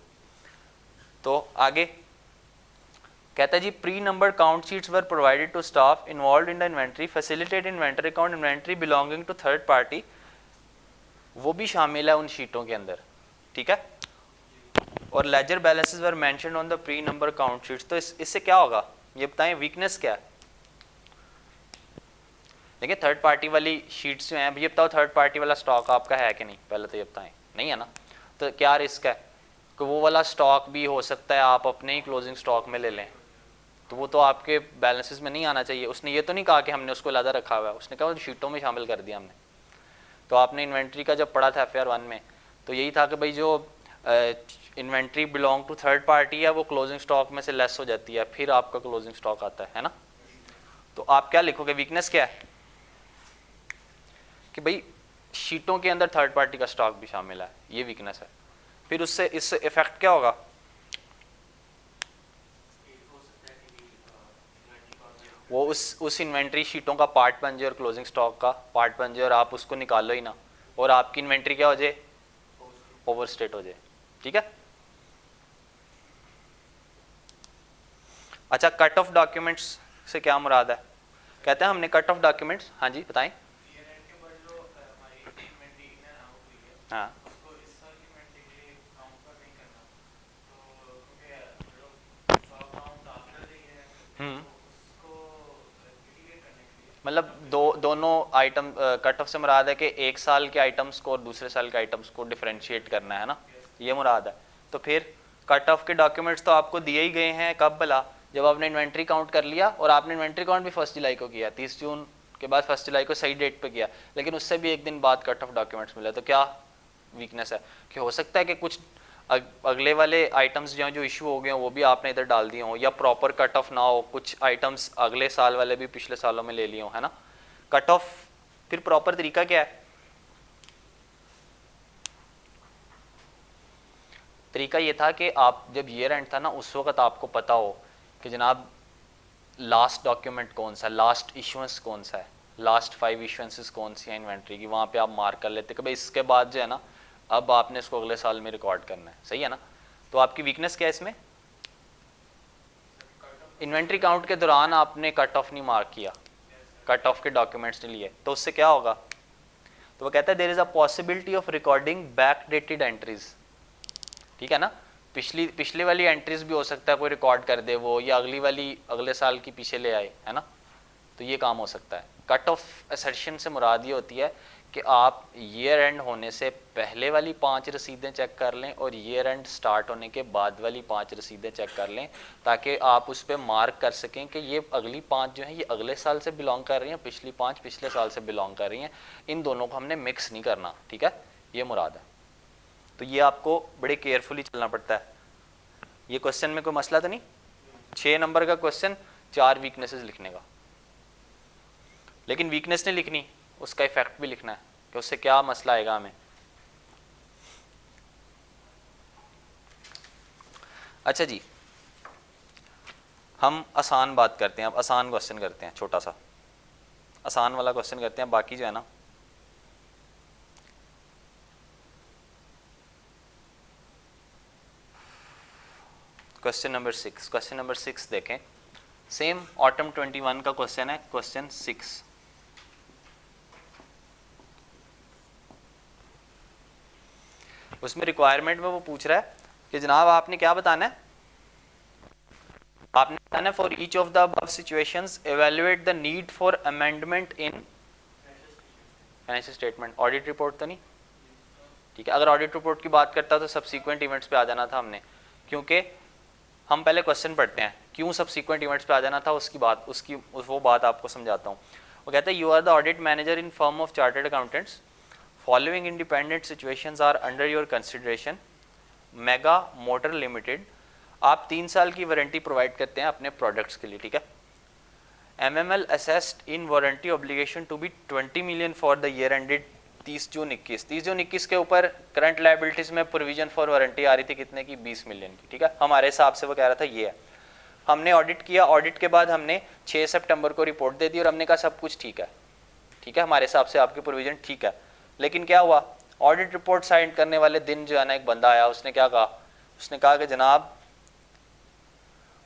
[SPEAKER 1] तो आगे कहता है जी, pre number count sheets were provided to staff involve in the inventory, facilitate inventory count, inventory belonging to third party, वो भी शामिल है उन शीटों के अंदर, ठीक है। और ledger balances were mentioned on the pre number count sheets. तो इससे क्या होगा, ये बताएं वीकनेस क्या है। देखिए थर्ड पार्टी वाली शीट्स जो हैं, ये बताओ थर्ड पार्टी वाला स्टॉक आपका है कि नहीं, पहले तो ये बताएं, नहीं है ना, तो क्या रिस्क है कि वो वाला स्टॉक भी हो सकता है आप अपने ही क्लोजिंग स्टॉक में ले लें, तो वो तो आपके बैलेंसेस में नहीं आना चाहिए। उसने ये तो नहीं कहा कि हमने उसको लादा रखा हुआ है, उसने कहा शीटों में शामिल कर दिया हमने। तो आपने इन्वेंट्री का जब पढ़ा था FR 1 में, तो यही था कि भाई जो inventory belong to third party है वो क्लोजिंग स्टॉक में से लेस हो जाती है, फिर आपका क्लोजिंग स्टॉक आता है ना। तो आप क्या लिखोगे, वीकनेस क्या है कि भाई शीटों के अंदर थर्ड पार्टी का स्टॉक भी शामिल है, ये वीकनेस है। फिर उससे इससे इफेक्ट क्या होगा, वो उस इन्वेंट्री शीटों का पार्ट बन जाए और क्लोजिंग स्टॉक का पार्ट बन जाए और आप उसको निकालो ही ना, और आपकी इन्वेंट्री क्या हो जाए, ओवरस्टेट हो जाए, ठीक है। अच्छा, कट ऑफ डॉक्यूमेंट्स से क्या मुराद है, कहते हैं हमने कट ऑफ डॉक्यूमेंट्स, हाँ जी बताएं। हाँ मतलब दोनों आइटम कट ऑफ से मुराद है कि एक साल के आइटम्स को और दूसरे साल के आइटम्स को डिफरेंशिएट करना है ना, ये मुराद है। तो फिर कट ऑफ के डॉक्यूमेंट्स तो आपको दिए ही गए हैं, कब भला, जब आपने इन्वेंट्री काउंट कर लिया, और आपने इन्वेंट्री काउंट भी 1 जुलाई को किया, 30 जून के बाद 1 जुलाई को सही डेट पे किया, लेकिन उससे भी एक दिन बाद कट ऑफ डॉक्यूमेंट्स मिला, तो क्या वीकनेस है कि हो सकता है कि कुछ अगले वाले आइटम्स जो इशू हो गए वो भी आपने इधर डाल दिए हो, या प्रॉपर कट ऑफ ना हो, कुछ आइटम्स अगले साल वाले भी पिछले सालों में ले लिए हो, है ना। कट ऑफ फिर प्रॉपर तरीका क्या है, तरीका ये था कि आप जब ईयर एंड था ना, उस वक्त आपको पता हो कि जनाब लास्ट डॉक्यूमेंट कौन सा है, लास्ट इशुएंस कौन सा है, लास्ट 5 इशुएंसेस कौन सी हैं इन्वेंट्री की, वहाँ पे आप मार्क कर लेते कि भाई इसके बाद जो है ना अब आपने इसको अगले साल में रिकॉर्ड करना है, सही है ना। तो आपकी वीकनेस क्या है इसमें, इन्वेंट्री काउंट के दौरान आपने कट ऑफ नहीं मार्क किया, कट ऑफ के डॉक्यूमेंट्स नहीं लिए, तो उससे क्या होगा, तो वो कहता है there is a possibility of recording back dated entries, ठीक है ना, पिछली वाली एंट्रीज भी हो सकता है कोई रिकॉर्ड कर दे वो, या अगली वाली अगले साल की पीछे ले आए, है ना, तो ये काम हो सकता है। कट ऑफ असर्शन से मुराद ये होती है कि आप ईयर एंड होने से पहले वाली 5 रसीदें चेक कर लें और ईयर एंड स्टार्ट होने के बाद वाली 5 रसीदें चेक कर लें, ताकि आप उस पर मार्क कर सकें कि ये अगली 5 जो हैं ये अगले साल से बिलोंग कर रही हैं, पिछली 5 पिछले साल से बिलोंग कर रही हैं, इन दोनों को हमने मिक्स नहीं करना, ठीक है, ये मुराद है। तो ये आपको बड़े केयरफुली चलना पड़ता है। ये क्वेश्चन में कोई मसला तो नहीं, 6 नंबर का क्वेश्चन, 4 वीकनेसेस लिखने का, लेकिन वीकनेस नहीं लिखनी, उसका इफेक्ट भी लिखना है कि उससे क्या मसला आएगा हमें। अच्छा जी, हम आसान बात करते हैं, अब आसान क्वेश्चन करते हैं, छोटा सा आसान वाला क्वेश्चन करते हैं, बाकी जो है ना क्वेश्चन नंबर 6 देखें, सेम ऑटम 21 का क्वेश्चन है, क्वेश्चन 6। उसमें रिक्वायरमेंट में वो पूछ रहा है कि जनाब आपने क्या बताना है, आपने बताना है for each of the above situations evaluate the need for amendment in financial statement. Audit report तो नहीं, ठीक है, अगर ऑडिट रिपोर्ट की बात करता तो सब्सीक्वेंट इवेंट्स पे आ जाना था हमने, क्योंकि हम पहले क्वेश्चन पढ़ते हैं क्यों सब्सीक्वेंट इवेंट्स पे आ जाना था, वो बात आपको समझाता हूँ। वो कहता है you are the audit manager in firm of chartered accountants, following independent situations are under your consideration, mega motor limited आप 3 साल की वारंटी प्रोवाइड करते हैं अपने प्रोडक्ट्स के लिए, ठीक है। MML assessed in warranty obligation to be 20 million for the year ended 30 जून 21 के ऊपर करंट लायबिलिटीज में प्रोविजन फॉर वारंटी आ रही थी कितने की, 20 मिलियन की, ठीक है। हमारे हिसाब से वो कह रहा था ये है। हमने ऑडिट किया, ऑडिट के बाद हमने 6 सितंबर को रिपोर्ट दे दी और हमने कहा सब कुछ ठीक है, ठीक है, हमारे हिसाब से आपकी प्रोविजन ठीक है। लेकिन क्या हुआ, ऑडिट रिपोर्ट साइन करने वाले दिन जो है ना एक बंदा आया, उसने क्या कहा, उसने कहा कि जनाब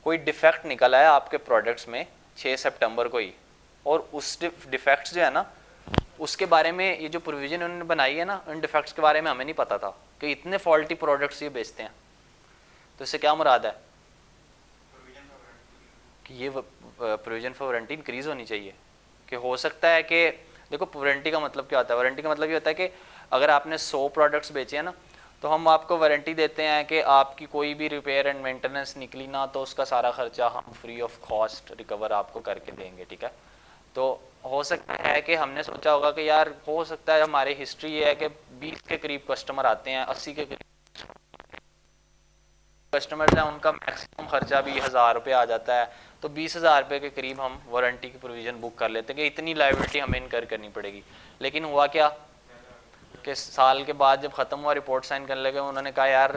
[SPEAKER 1] कोई डिफेक्ट निकला है आपके प्रोडक्ट्स में 6 सितंबर को ही, और उस डिफेक्ट्स जो है ना उसके बारे में ये जो प्रोविजन उन्होंने बनाई है ना, उन डिफेक्ट्स के बारे में हमें नहीं पता था कि इतने फॉल्टी प्रोडक्ट्स ये बेचते हैं। तो इससे क्या मुराद है कि ये प्रोविजन फॉर वारंटी इंक्रीज होनी चाहिए। कि हो सकता है कि देखो वारंटी का मतलब क्या होता है, वारंटी का मतलब ये होता है कि अगर आपने 100 प्रोडक्ट्स बेचे हैं ना, तो हम आपको वारंटी देते हैं कि आपकी कोई भी रिपेयर एंड मेंटेनेंस निकली ना तो उसका सारा खर्चा हम फ्री ऑफ कॉस्ट रिकवर आपको करके देंगे, ठीक है। तो हो सकता है कि हमने सोचा होगा कि यार हो सकता है हमारी हिस्ट्री ये है कि 20 के करीब कस्टमर आते हैं, 80 के करीब कस्टमर्स हैं, उनका मैक्सिमम खर्चा भी 1000 रुपये आ जाता है, तो 20,000 रुपये के करीब हम वारंटी की प्रोविजन बुक कर लेते हैं कि इतनी लायबिलिटी हमें इनकर करनी पड़ेगी। लेकिन हुआ क्या कि साल के बाद जब ख़त्म हुआ, रिपोर्ट साइन करने लगे, उन्होंने कहा यार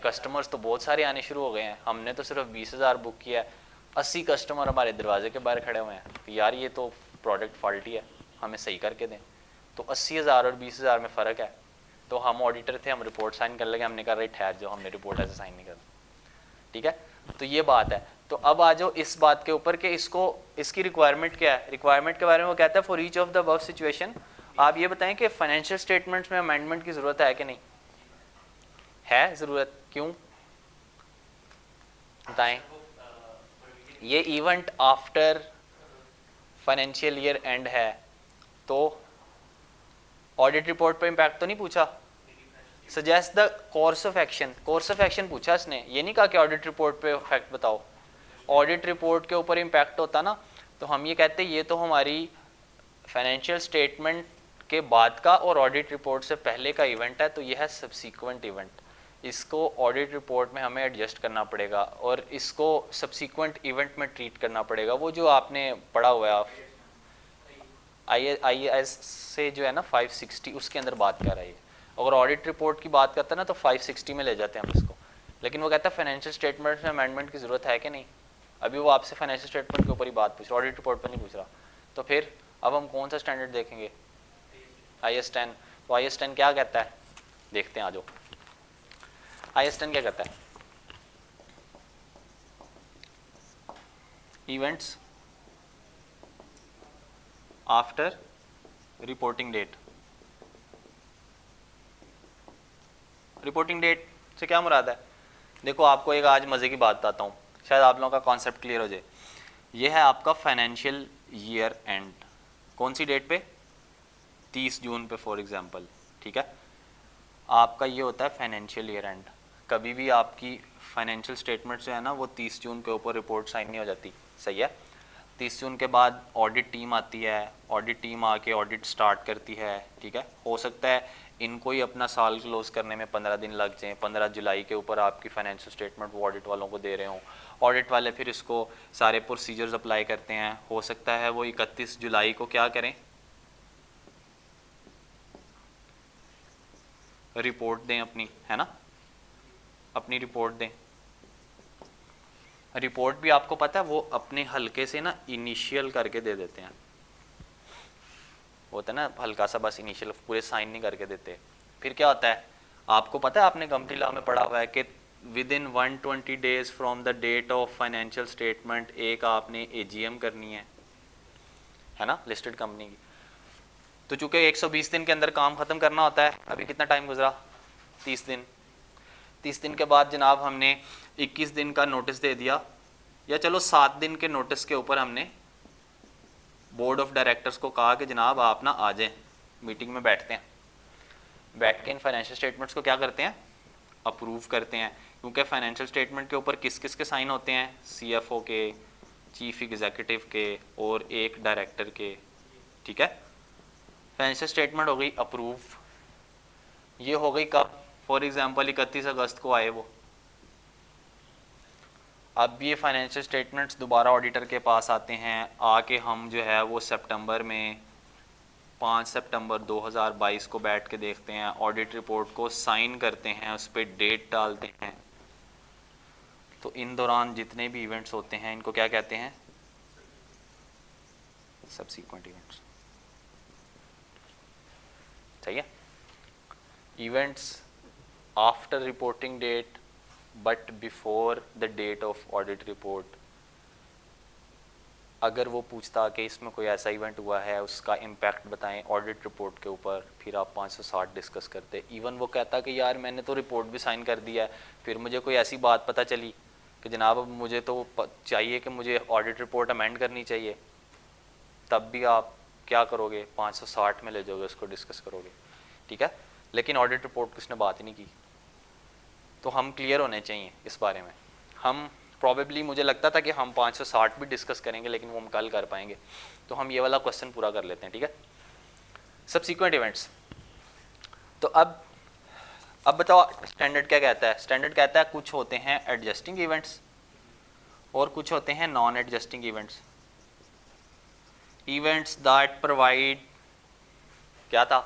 [SPEAKER 1] कस्टमर्स तो बहुत सारे आने शुरू हो गए हैं, हमने तो सिर्फ 20,000 बुक किया है, 80 कस्टमर हमारे दरवाजे के बाहर खड़े हुए हैं, तो यार ये तो प्रोडक्ट फॉल्टी है, हमें सही करके दें। तो 80,000 और 20,000 में फ़र्क है। तो हम ऑडिटर थे, हम रिपोर्ट साइन कर लगे, हमने कहा रही ठहर जाओ, हमने रिपोर्ट ऐसे साइन नहीं करना, ठीक है। तो ये बात है। तो अब आ जाओ इस बात के ऊपर कि इसको इसकी रिक्वायरमेंट क्या है। रिक्वायरमेंट के बारे में वो कहता है for each of the above situation, आप ये बताएं कि फाइनेंशियल स्टेटमेंट्स में अमेंडमेंट की जरूरत है कि नहीं है, जरूरत क्यों बताएं। ये event after financial year and है, तो ऑडिट रिपोर्ट पर इम्पैक्ट तो नहीं पूछा। Suggest the course of action, course of action पूछा इसने, ये नहीं कहा कि ऑडिट रिपोर्ट पे इफेक्ट बताओ। ऑडिट रिपोर्ट के ऊपर इम्पैक्ट होता ना, तो हम ये कहते ये तो हमारी फाइनेंशियल स्टेटमेंट के बाद का और ऑडिट रिपोर्ट से पहले का इवेंट है, तो यह है सब्सीक्वेंट इवेंट, इसको ऑडिट रिपोर्ट में हमें एडजस्ट करना पड़ेगा और इसको सब्सीक्वेंट इवेंट में ट्रीट करना पड़ेगा। वो जो आपने पढ़ा हुआ है IAS से जो है ना 560, उसके अंदर बात कर रही है। अगर ऑडिट रिपोर्ट की बात करता है ना तो 560 में ले जाते हैं हम इसको। लेकिन वो कहता है फाइनेंशियल स्टेटमेंट में अमेंडमेंट की जरूरत है कि नहीं। अभी वो आपसे फाइनेंशियल स्टेटमेंट के ऊपर ही बात पूछ रहा, ऑडिट रिपोर्ट पर नहीं पूछ रहा। तो फिर अब हम कौन सा स्टैंडर्ड देखेंगे, IAS 10। तो IAS 10 क्या कहता है, देखते हैं, आ जाओ। IAS 10 क्या कहता है, events after reporting date. Reporting date से क्या मुराद है, देखो आपको एक आज मजे की बात बताता हूँ, शायद आप लोगों का कॉन्सेप्ट क्लियर हो जाए। ये है आपका फाइनेंशियल ईयर एंड, कौन सी डेट पे, 30 जून पे फॉर एग्जांपल, ठीक है। आपका ये होता है फाइनेंशियल ईयर एंड। कभी भी आपकी फाइनेंशियल स्टेटमेंट जो है ना वो 30 जून के ऊपर रिपोर्ट साइन नहीं हो जाती, सही है। 30 जून के बाद ऑडिट टीम आती है, ऑडिट टीम आके ऑडिट स्टार्ट करती है, ठीक है। हो सकता है इनको ही अपना साल क्लोज करने में 15 दिन लग जाएँ, 15 जुलाई के ऊपर आपकी फाइनेंशियल स्टेटमेंट वो ऑडिट वालों को दे रहे हों, ऑडिट वाले फिर इसको सारे प्रोसीजर्स अप्लाई करते हैं। हो सकता है वो 31 जुलाई को क्या करें, रिपोर्ट दें अपनी, है ना, अपनी रिपोर्ट दें। रिपोर्ट भी आपको पता है वो अपने हल्के से ना इनिशियल करके दे देते हैं, होता है ना हल्का सा बस इनिशियल, पूरे साइन नहीं करके देते। फिर क्या होता है आपको पता है, आपने कंपनी लॉ में पढ़ा हुआ है कि within 120 days from the date of financial statement एक आपने AGM करनी है ना, लिस्टेड कंपनी की। तो चूंकि 120 दिन के अंदर काम खत्म करना होता है, अभी कितना टाइम गुजरा, 30 दिन। 30 दिन के बाद जनाब हमने 21 दिन का नोटिस दे दिया, या चलो 7 दिन के नोटिस के ऊपर हमने बोर्ड ऑफ डायरेक्टर्स को कहा कि जनाब आप ना आ जाएं, मीटिंग में बैठते हैं, बैठ के इन फाइनेंशियल स्टेटमेंट्स को क्या करते हैं, अप्रूव करते हैं। क्योंकि फाइनेंशियल स्टेटमेंट के ऊपर किस किस के साइन होते हैं, CFO के, चीफ एग्जीक्यूटिव के और एक डायरेक्टर के, ठीक है। फाइनेंशियल स्टेटमेंट हो गई अप्रूव, ये हो गई कब, फॉर एग्जांपल 31 अगस्त को आए वो, अब ये फाइनेंशियल स्टेटमेंट्स दोबारा ऑडिटर के पास आते हैं, आके हम जो है वो सितंबर में 5 सितंबर 2022 को बैठ के देखते हैं, ऑडिट रिपोर्ट को साइन करते हैं, उस पर डेट डालते हैं। तो इन दौरान जितने भी इवेंट्स होते हैं इनको क्या कहते हैं? Subsequent events. सही है? Events after reporting date but before the date of audit report. अगर वो पूछता कि इसमें कोई ऐसा इवेंट हुआ है उसका इम्पैक्ट बताएं ऑडिट रिपोर्ट के ऊपर, फिर आप 560 डिस्कस करते। इवन वो कहता कि यार मैंने तो रिपोर्ट भी साइन कर दिया है, फिर मुझे कोई ऐसी बात पता चली कि जनाब अब मुझे तो चाहिए कि मुझे ऑडिट रिपोर्ट अमेंड करनी चाहिए, तब भी आप क्या करोगे? 560 में ले जाओगे, उसको डिस्कस करोगे। ठीक है, लेकिन ऑडिट रिपोर्ट की उसने बात ही नहीं की। तो हम क्लियर होने चाहिए इस बारे में। हम प्रॉबेबली, मुझे लगता था कि हम 560 भी डिस्कस करेंगे, लेकिन वो हम कल कर पाएंगे। तो हम ये वाला क्वेश्चन पूरा कर लेते हैं। ठीक है, सब्सीक्वेंट इवेंट्स। तो अब बताओ स्टैंडर्ड क्या कहता है? स्टैंडर्ड कहता है कुछ होते हैं एडजस्टिंग इवेंट्स और कुछ होते हैं non adjusting events. Events that provide, क्या था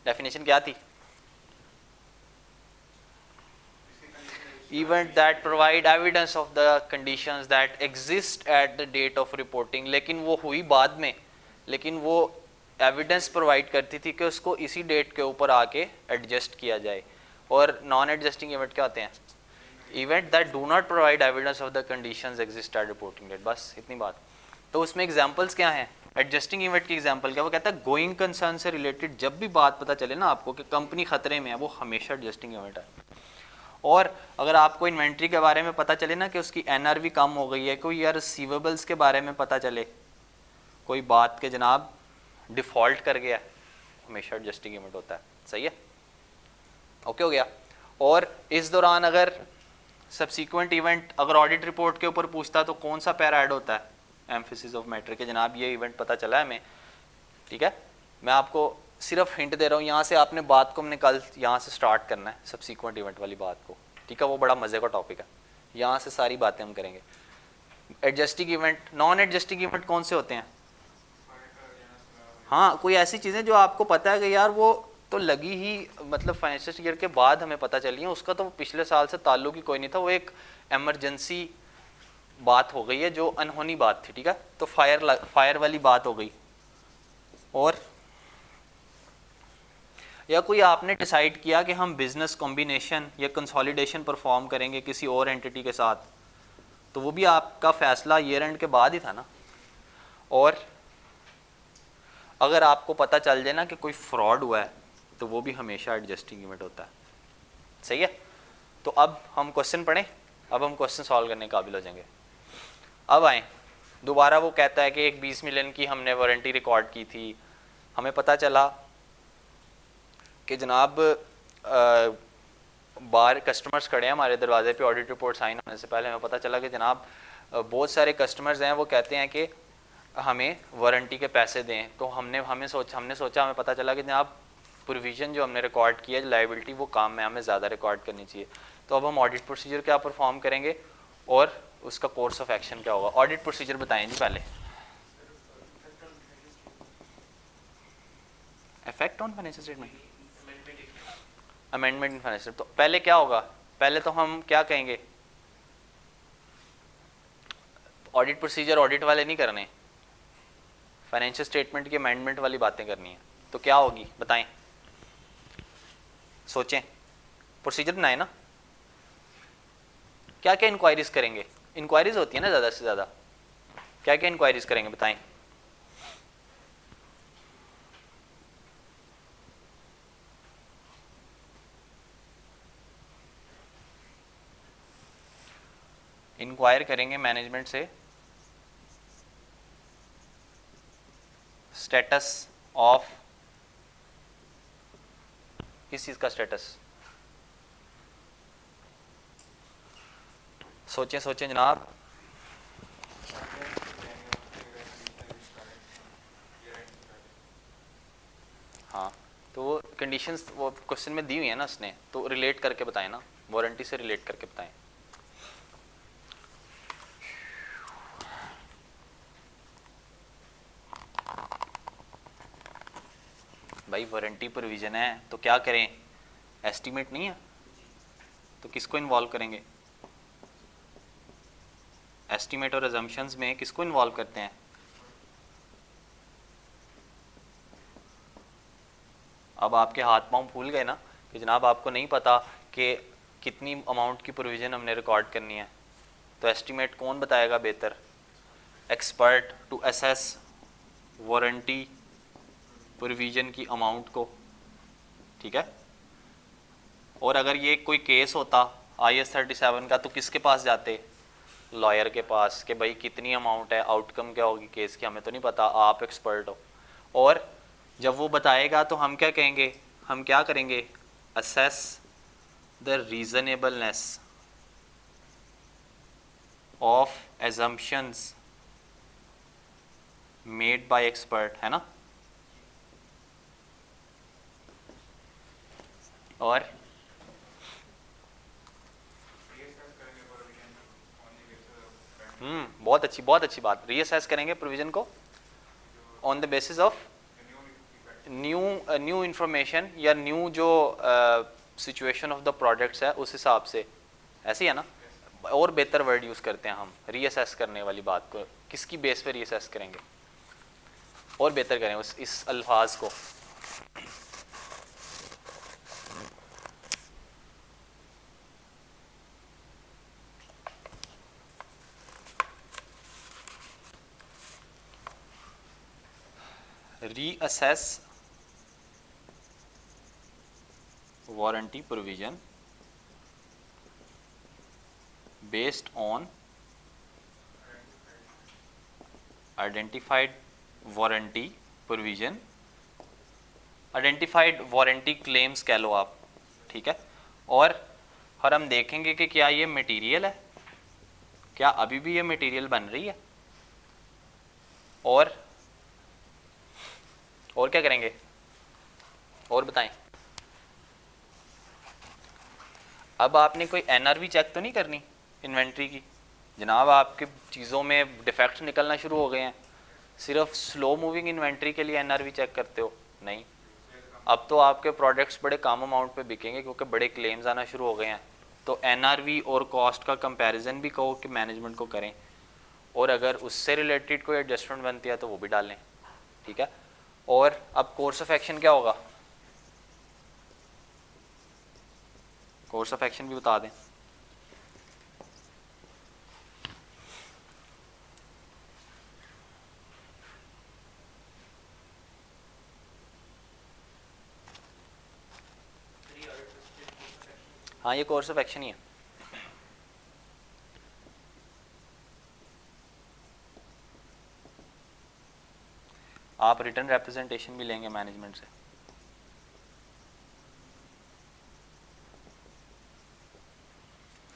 [SPEAKER 1] डेफिनेशन, क्या थी? Event that provide evidence of the conditions that exist at the date of reporting। लेकिन वो हुई बाद में, लेकिन वो एविडेंस प्रोवाइड करती थी कि उसको इसी डेट के ऊपर आके एडजस्ट किया जाए। और नॉन एडजस्टिंग इवेंट क्या होते हैं? Event that do not provide evidence of the conditions exist at reporting date. बस इतनी बात। तो उसमें एग्जांपल्स क्या हैं? एडजस्टिंग इवेंट की एग्जांपल क्या? वो कहता है गोइंग कंसर्न से रिलेटेड जब भी बात पता चले ना आपको कि कंपनी खतरे में है, वो हमेशा एडजस्टिंग इवेंट है। और अगर आपको इन्वेंट्री के बारे में पता चले ना कि उसकी एनआरवी कम हो गई है, कोई या रिसीवेबल्स के बारे में पता चले कोई बात के जनाब डिफ़ॉल्ट कर गया, हमेशा एडजस्टिंग इवेंट होता है। सही है, ओके हो गया। और इस दौरान अगर सब्सीक्वेंट इवेंट अगर ऑडिट रिपोर्ट के ऊपर पूछता तो कौन सा पैरा ऐड होता है? एम्फेसिस ऑफ मैटर के जनाब ये इवेंट पता चला है हमें। ठीक है, मैं आपको सिर्फ हिंट दे रहा हूँ, यहाँ से आपने बात को हमने कल यहाँ से स्टार्ट करना है, सब्सीक्वेंट इवेंट वाली बात को। ठीक है, वो बड़ा मज़े का टॉपिक है, यहाँ से सारी बातें हम करेंगे। Adjusting event, non adjusting event कौन से होते हैं? हाँ, कोई ऐसी चीज़ें जो आपको पता है कि यार वो तो लगी ही, मतलब फाइनेंशियल ईयर के बाद हमें पता चली है, उसका तो पिछले साल से ताल्लुक ही कोई नहीं था, वो एक एमरजेंसी बात हो गई है जो अनहोनी बात थी। ठीक है, तो फायर वाली बात हो गई। और या कोई आपने डिसाइड किया कि हम बिजनेस कॉम्बिनेशन या कंसोलिडेशन परफॉर्म करेंगे किसी और एंटिटी के साथ, तो वो भी आपका फैसला ईयर एंड के बाद ही था ना। और अगर आपको पता चल जाए ना कि कोई फ्रॉड हुआ है तो वो भी हमेशा एडजस्टिंग इवेंट होता है। सही है, तो अब हम क्वेश्चन पढ़ें, अब हम क्वेश्चन सॉल्व करने के काबिल हो जाएंगे। अब आए दोबारा, वो कहता है कि एक 20 मिलियन की हमने वारंटी रिकॉर्ड की थी, हमें पता चला कि जनाब बाहर कस्टमर्स खड़े हैं हमारे दरवाजे पे, ऑडिट रिपोर्ट साइन होने से पहले हमें पता चला कि जनाब बहुत सारे कस्टमर्स हैं वो कहते हैं कि हमें वारंटी के पैसे दें। तो हमने सोचा हमें पता चला कि जनाब प्रोविज़न जो हमने रिकॉर्ड किया है लाइबिलिटी, वो काम में हमें ज़्यादा रिकॉर्ड करनी चाहिए। तो अब हम ऑडिट प्रोसीजर क्या परफॉर्म करेंगे और उसका कोर्स ऑफ एक्शन क्या होगा? ऑडिट प्रोसीजर बताएं जी पहले। Effect on financial statement, amendment in financial. तो पहले क्या होगा? पहले तो हम क्या कहेंगे, ऑडिट प्रोसीजर ऑडिट वाले नहीं करने, फाइनेंशियल स्टेटमेंट की अमेंडमेंट वाली बातें करनी है। तो क्या होगी बताएं, सोचें, प्रोसीजर बनाए ना। क्या क्या इंक्वायरीज करेंगे? इंक्वायरीज होती है ना ज़्यादा से ज़्यादा, क्या क्या इंक्वायरीज करेंगे बताएं। इंक्वायर करेंगे मैनेजमेंट से स्टेटस ऑफ, किस चीज़ का स्टेटस? सोचें सोचें जनाब। हाँ, तो वो कंडीशंस वो क्वेश्चन में दी हुई है ना उसने, तो रिलेट करके बताएं ना, वारंटी से रिलेट करके बताएं। भाई वारंटी प्रोविजन है तो क्या करें, एस्टीमेट नहीं है तो किसको इन्वॉल्व करेंगे, एस्टीमेट और अजम्पशंस में किसको इन्वॉल्व करते हैं। अब आपके हाथ पांव फूल गए ना कि जनाब आपको नहीं पता कि कितनी अमाउंट की प्रोविजन हमने रिकॉर्ड करनी है, तो एस्टीमेट कौन बताएगा बेहतर, expert to assess warranty provision की अमाउंट को, ठीक है। और अगर ये कोई केस होता IS 37 का तो किसके पास जाते, लॉयर के पास, कि भाई कितनी अमाउंट है, आउटकम क्या होगी केस की, हमें तो नहीं पता, आप एक्सपर्ट हो। और जब वो बताएगा तो हम क्या कहेंगे, हम क्या करेंगे, assess the reasonableness of assumptions made by expert, है ना। और बहुत अच्छी बात, रीअसेस करेंगे प्रोविजन को on the basis of new information या न्यू जो सिचुएशन ऑफ द प्रोडक्ट्स है उस हिसाब से, ऐसे ही है ना। और बेहतर वर्ड यूज़ करते हैं हम रीअसेस करने वाली बात को, किसकी बेस पे रीअसेस करेंगे, और बेहतर करें उस इस अल्फाज को। Reassess warranty provision based on identified warranty provision, identified warranty claims कह लो आप, ठीक है। और हम देखेंगे कि क्या ये मटेरियल है, क्या अभी भी ये मटेरियल बन रही है, और क्या करेंगे, और बताएं। अब आपने कोई NRV चेक तो नहीं करनी इन्वेंट्री की, जनाब आपके चीज़ों में डिफेक्ट निकलना शुरू हो गए हैं, सिर्फ स्लो मूविंग इन्वेंट्री के लिए NRV चेक करते हो, नहीं। अब तो आपके प्रोडक्ट्स बड़े कम अमाउंट पे बिकेंगे क्योंकि बड़े क्लेम्स आना शुरू हो गए हैं, तो NRV और कॉस्ट का कंपैरिजन भी कहो कि मैनेजमेंट को करें, और अगर उससे रिलेटेड कोई एडजस्टमेंट बनती है तो वो भी डालें, ठीक है। और अब कोर्स ऑफ एक्शन क्या होगा, कोर्स ऑफ एक्शन भी बता दें। हाँ ये कोर्स ऑफ एक्शन ही है। आप रिटर्न रिप्रेजेंटेशन भी लेंगे मैनेजमेंट से,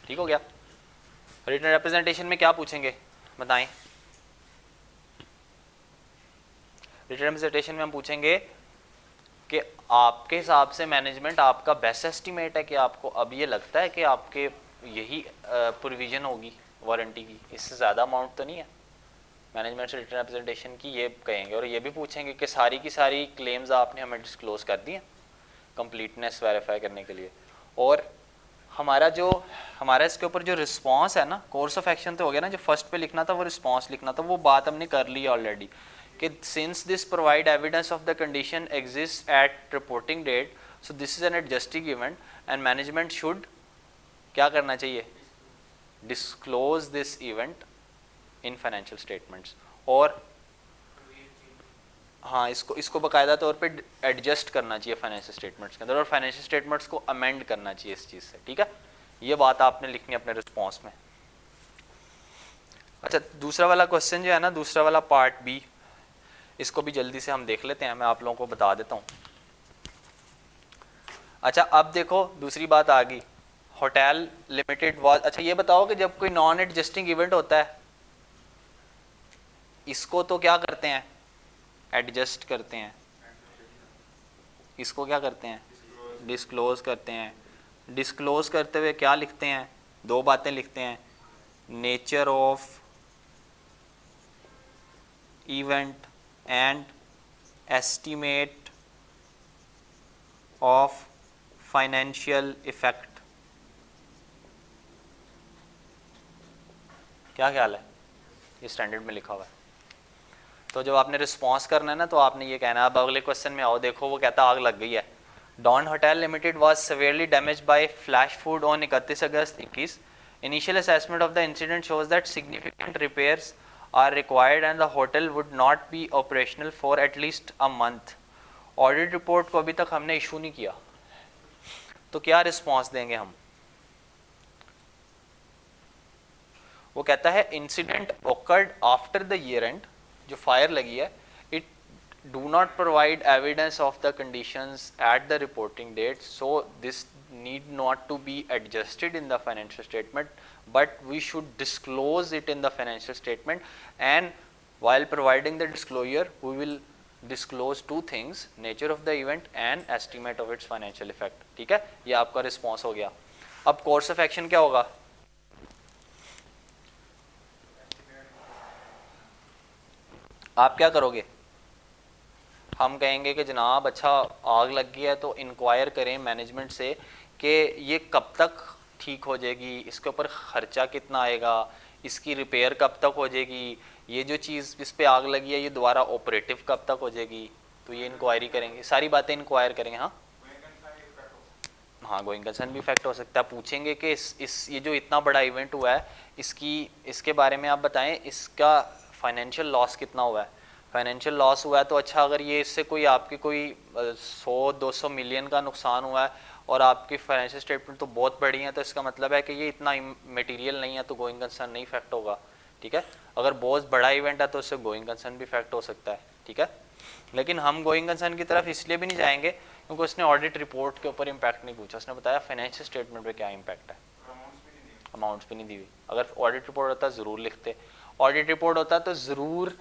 [SPEAKER 1] ठीक हो गया। रिटर्न रिप्रेजेंटेशन में क्या पूछेंगे बताएं, रिटर्न रिप्रेजेंटेशन में हम पूछेंगे कि आपके हिसाब से मैनेजमेंट आपका बेस्ट एस्टीमेट है कि आपको अब ये लगता है कि आपके यही प्रोविजन होगी वारंटी की, इससे ज़्यादा अमाउंट तो नहीं है। मैनेजमेंट से रिटर्न रिप्रेजेंटेशन की ये कहेंगे, और ये भी पूछेंगे कि सारी की सारी क्लेम्स आपने हमें डिस्क्लोज कर दी हैं कंप्लीटनेस वेरीफाई करने के लिए। और हमारा इसके ऊपर जो रिस्पॉन्स है ना, कोर्स ऑफ एक्शन तो हो गया ना, जो फर्स्ट पे लिखना था वो रिस्पॉन्स लिखना था, वो बात हमने कर ली ऑलरेडी कि since this provide evidence of the condition exist at reporting date, so this is an adjusting event and management should क्या करना चाहिए, disclose this event in financial statements. और हाँ इसको बाकायदा तौर पे एडजस्ट करना चाहिए फाइनेंशियल स्टेटमेंट्स के अंदर, और फाइनेंशियल स्टेटमेंट्स को अमेंड करना चाहिए इस चीज़ से, ठीक है। ये बात आपने लिखनी है अपने रिस्पॉन्स में। अच्छा दूसरा वाला क्वेश्चन जो है ना, दूसरा वाला पार्ट बी, इसको भी जल्दी से हम देख लेते हैं, मैं आप लोगों को बता देता हूँ। अच्छा अब देखो दूसरी बात आ गई, होटल लिमिटेड वाज, अच्छा ये बताओ कि जब कोई नॉन एडजस्टिंग इवेंट होता है इसको तो क्या करते हैं, एडजस्ट करते हैं, इसको क्या करते हैं, डिस्क्लोज करते हैं। डिस्क्लोज करते हुए क्या लिखते हैं, दो बातें लिखते हैं, nature of event and estimate of financial effect. क्या ख्याल है? ये स्टैंडर्ड में लिखा हुआ है। तो जब आपने रिस्पॉन्स करना है ना, तो आपने ये कहना है। अब अगले क्वेश्चन में आओ, देखो वो कहता आग लग गई है। Dawn hotel limited was severely damaged by flash flood on 31 August 21। Initial assessment of the incident shows that significant repairs are required and the hotel would not be operational for at least a month. Audit report को अभी तक हमने issue नहीं किया, तो क्या response देंगे हम? वो कहता है incident occurred after the year end, जो फायर लगी है, it do not provide evidence of the conditions at the reporting date, so this need not to be adjusted in the financial statement, but we should disclose it in the financial statement, and while providing the disclosure we will disclose two things: nature of the event and estimate of its financial effect। ठीक है, ये आपका response हो गया। अब course of action क्या होगा? आप क्या करोगे? हम कहेंगे कि जनाब अच्छा आग लग गई है, तो इंक्वायर करें मैनेजमेंट से कि ये कब तक ठीक हो जाएगी, इसके ऊपर ख़र्चा कितना आएगा, इसकी रिपेयर कब तक हो जाएगी, ये जो चीज़ इस पे आग लगी है ये दोबारा ऑपरेटिव कब तक हो जाएगी। तो ये इंक्वायरी करेंगे, सारी बातें इंक्वायर करेंगे। हाँ, गोइंग कंसर्न भी इफेक्ट हो सकता है। पूछेंगे कि इस ये जो इतना बड़ा इवेंट हुआ है, इसके बारे में आप बताएं, इसका फाइनेंशियल लॉस कितना हुआ है। फाइनेंशियल लॉस हुआ है तो अच्छा, अगर ये इससे कोई आपकी कोई 100-200 मिलियन का नुकसान हुआ है और आपकी फाइनेंशियल स्टेटमेंट तो बहुत बड़ी है, तो इसका मतलब है कि ये इतना मटेरियल नहीं है, तो गोइंग कंसर्न नहीं इफेक्ट होगा। ठीक है, अगर बहुत बड़ा इवेंट है तो उससे गोइंग कंसर्न भी इफेक्ट हो सकता है। ठीक है, लेकिन हम गोइंग कंसर्न की तरफ इसलिए भी नहीं जाएंगे क्योंकि उसने ऑडिट रिपोर्ट के ऊपर इम्पैक्ट नहीं पूछा, उसने बताया फाइनेंशियल स्टेटमेंट पे क्या इम्पैक्ट है। अमाउंट्स भी नहीं दी हुई। अगर ऑडिट रिपोर्ट होता ज़रूर लिखते, ऑडिट रिपोर्ट होता तो ज़रूर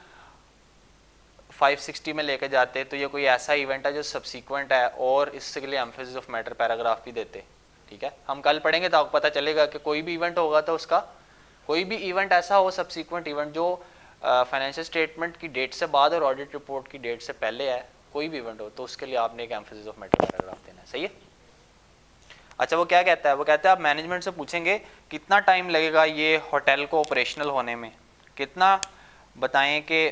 [SPEAKER 1] 560 में लेके जाते, तो ये कोई ऐसा इवेंट है जो सब्सिक्वेंट है, और इसके लिए एम्फेसिस ऑफ मैटर पैराग्राफ भी देते। ठीक है, हम कल पढ़ेंगे तो आपको पता चलेगा कि कोई भी इवेंट होगा तो उसका कोई भी इवेंट ऐसा हो सब्सिक्वेंट इवेंट जो फाइनेंशियल स्टेटमेंट की डेट से बाद और ऑडिट रिपोर्ट की डेट से पहले है, कोई भी इवेंट हो, तो उसके लिए आपने एक एम्फेसिस ऑफ मैटर पैराग्राफ देना है। सही है। अच्छा, वो क्या कहता है? वो कहता है आप मैनेजमेंट से पूछेंगे कितना टाइम लगेगा ये होटल को ऑपरेशनल होने में, कितना बताएं कि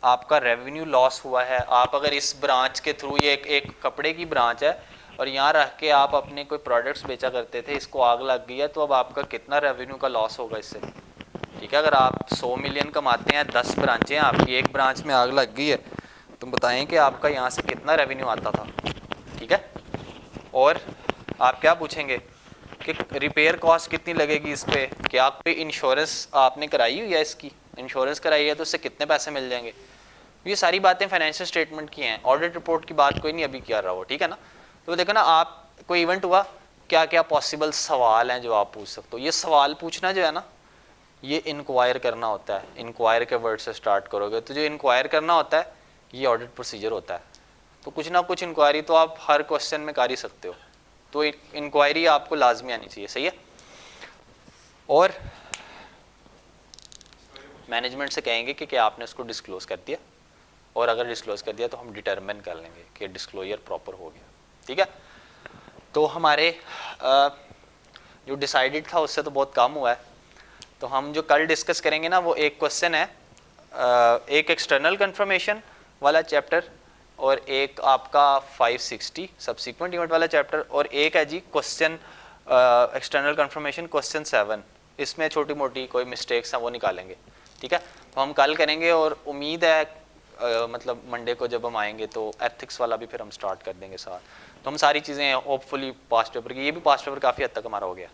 [SPEAKER 1] आपका रेवेन्यू लॉस हुआ है। आप अगर इस ब्रांच के थ्रू, ये एक कपड़े की ब्रांच है और यहाँ रह के आप अपने कोई प्रोडक्ट्स बेचा करते थे, इसको आग लग गई है, तो अब आपका कितना रेवेन्यू का लॉस होगा इससे। ठीक है, अगर आप 100 मिलियन कमाते हैं, 10 ब्रांचें हैं आपकी, एक ब्रांच में आग लग गई है, तो बताएं कि आपका यहाँ से कितना रेवेन्यू आता था। ठीक है, और आप क्या पूछेंगे कि रिपेयर कॉस्ट कितनी लगेगी इस पर, क्या कोई इंश्योरेंस आपने कराई हुई है, इसकी इंश्योरेंस कराई है तो उससे कितने पैसे मिल जाएंगे। ये सारी बातें फाइनेंशियल स्टेटमेंट की हैं, ऑडिट रिपोर्ट की बात कोई नहीं अभी कर रहा हो। ठीक है ना, तो देखो ना, आप कोई इवेंट हुआ, क्या क्या पॉसिबल सवाल हैं जो आप पूछ सकते हो। ये सवाल पूछना जो है ना, ये इंक्वायर करना होता है। इंक्वायर के वर्ड से स्टार्ट करोगे तो जो इंक्वायर करना होता है ये ऑडिट प्रोसीजर होता है। तो कुछ ना कुछ इंक्वायरी तो आप हर क्वेश्चन में कर ही सकते हो, तो इंक्वायरी आपको लाजमी आनी चाहिए। सही है, और मैनेजमेंट से कहेंगे कि क्या आपने उसको डिस्क्लोज कर दिया, और अगर डिस्क्लोज कर दिया तो हम डिटरमिन कर लेंगे कि डिस्क्लोजर प्रॉपर हो गया। ठीक है, तो हमारे जो डिसाइडेड था उससे तो बहुत कम हुआ है, तो हम जो कल डिस्कस करेंगे ना, वो एक क्वेश्चन है, एक एक्सटर्नल कंफर्मेशन वाला चैप्टर, और एक आपका 560 सब्सिक्वेंट इवेंट वाला चैप्टर, और एक है जी क्वेश्चन एक्सटर्नल कंफर्मेशन क्वेश्चन 7। इसमें छोटी मोटी कोई मिस्टेक्स हैं वो निकालेंगे। ठीक है, तो हम कल करेंगे, और उम्मीद है मतलब मंडे को जब हम आएंगे तो एथिक्स वाला भी फिर हम स्टार्ट कर देंगे साथ। तो हम सारी चीज़ें होपफुली पास्ट पेपर की, ये भी पास्ट पेपर काफ़ी हद तक हमारा हो गया।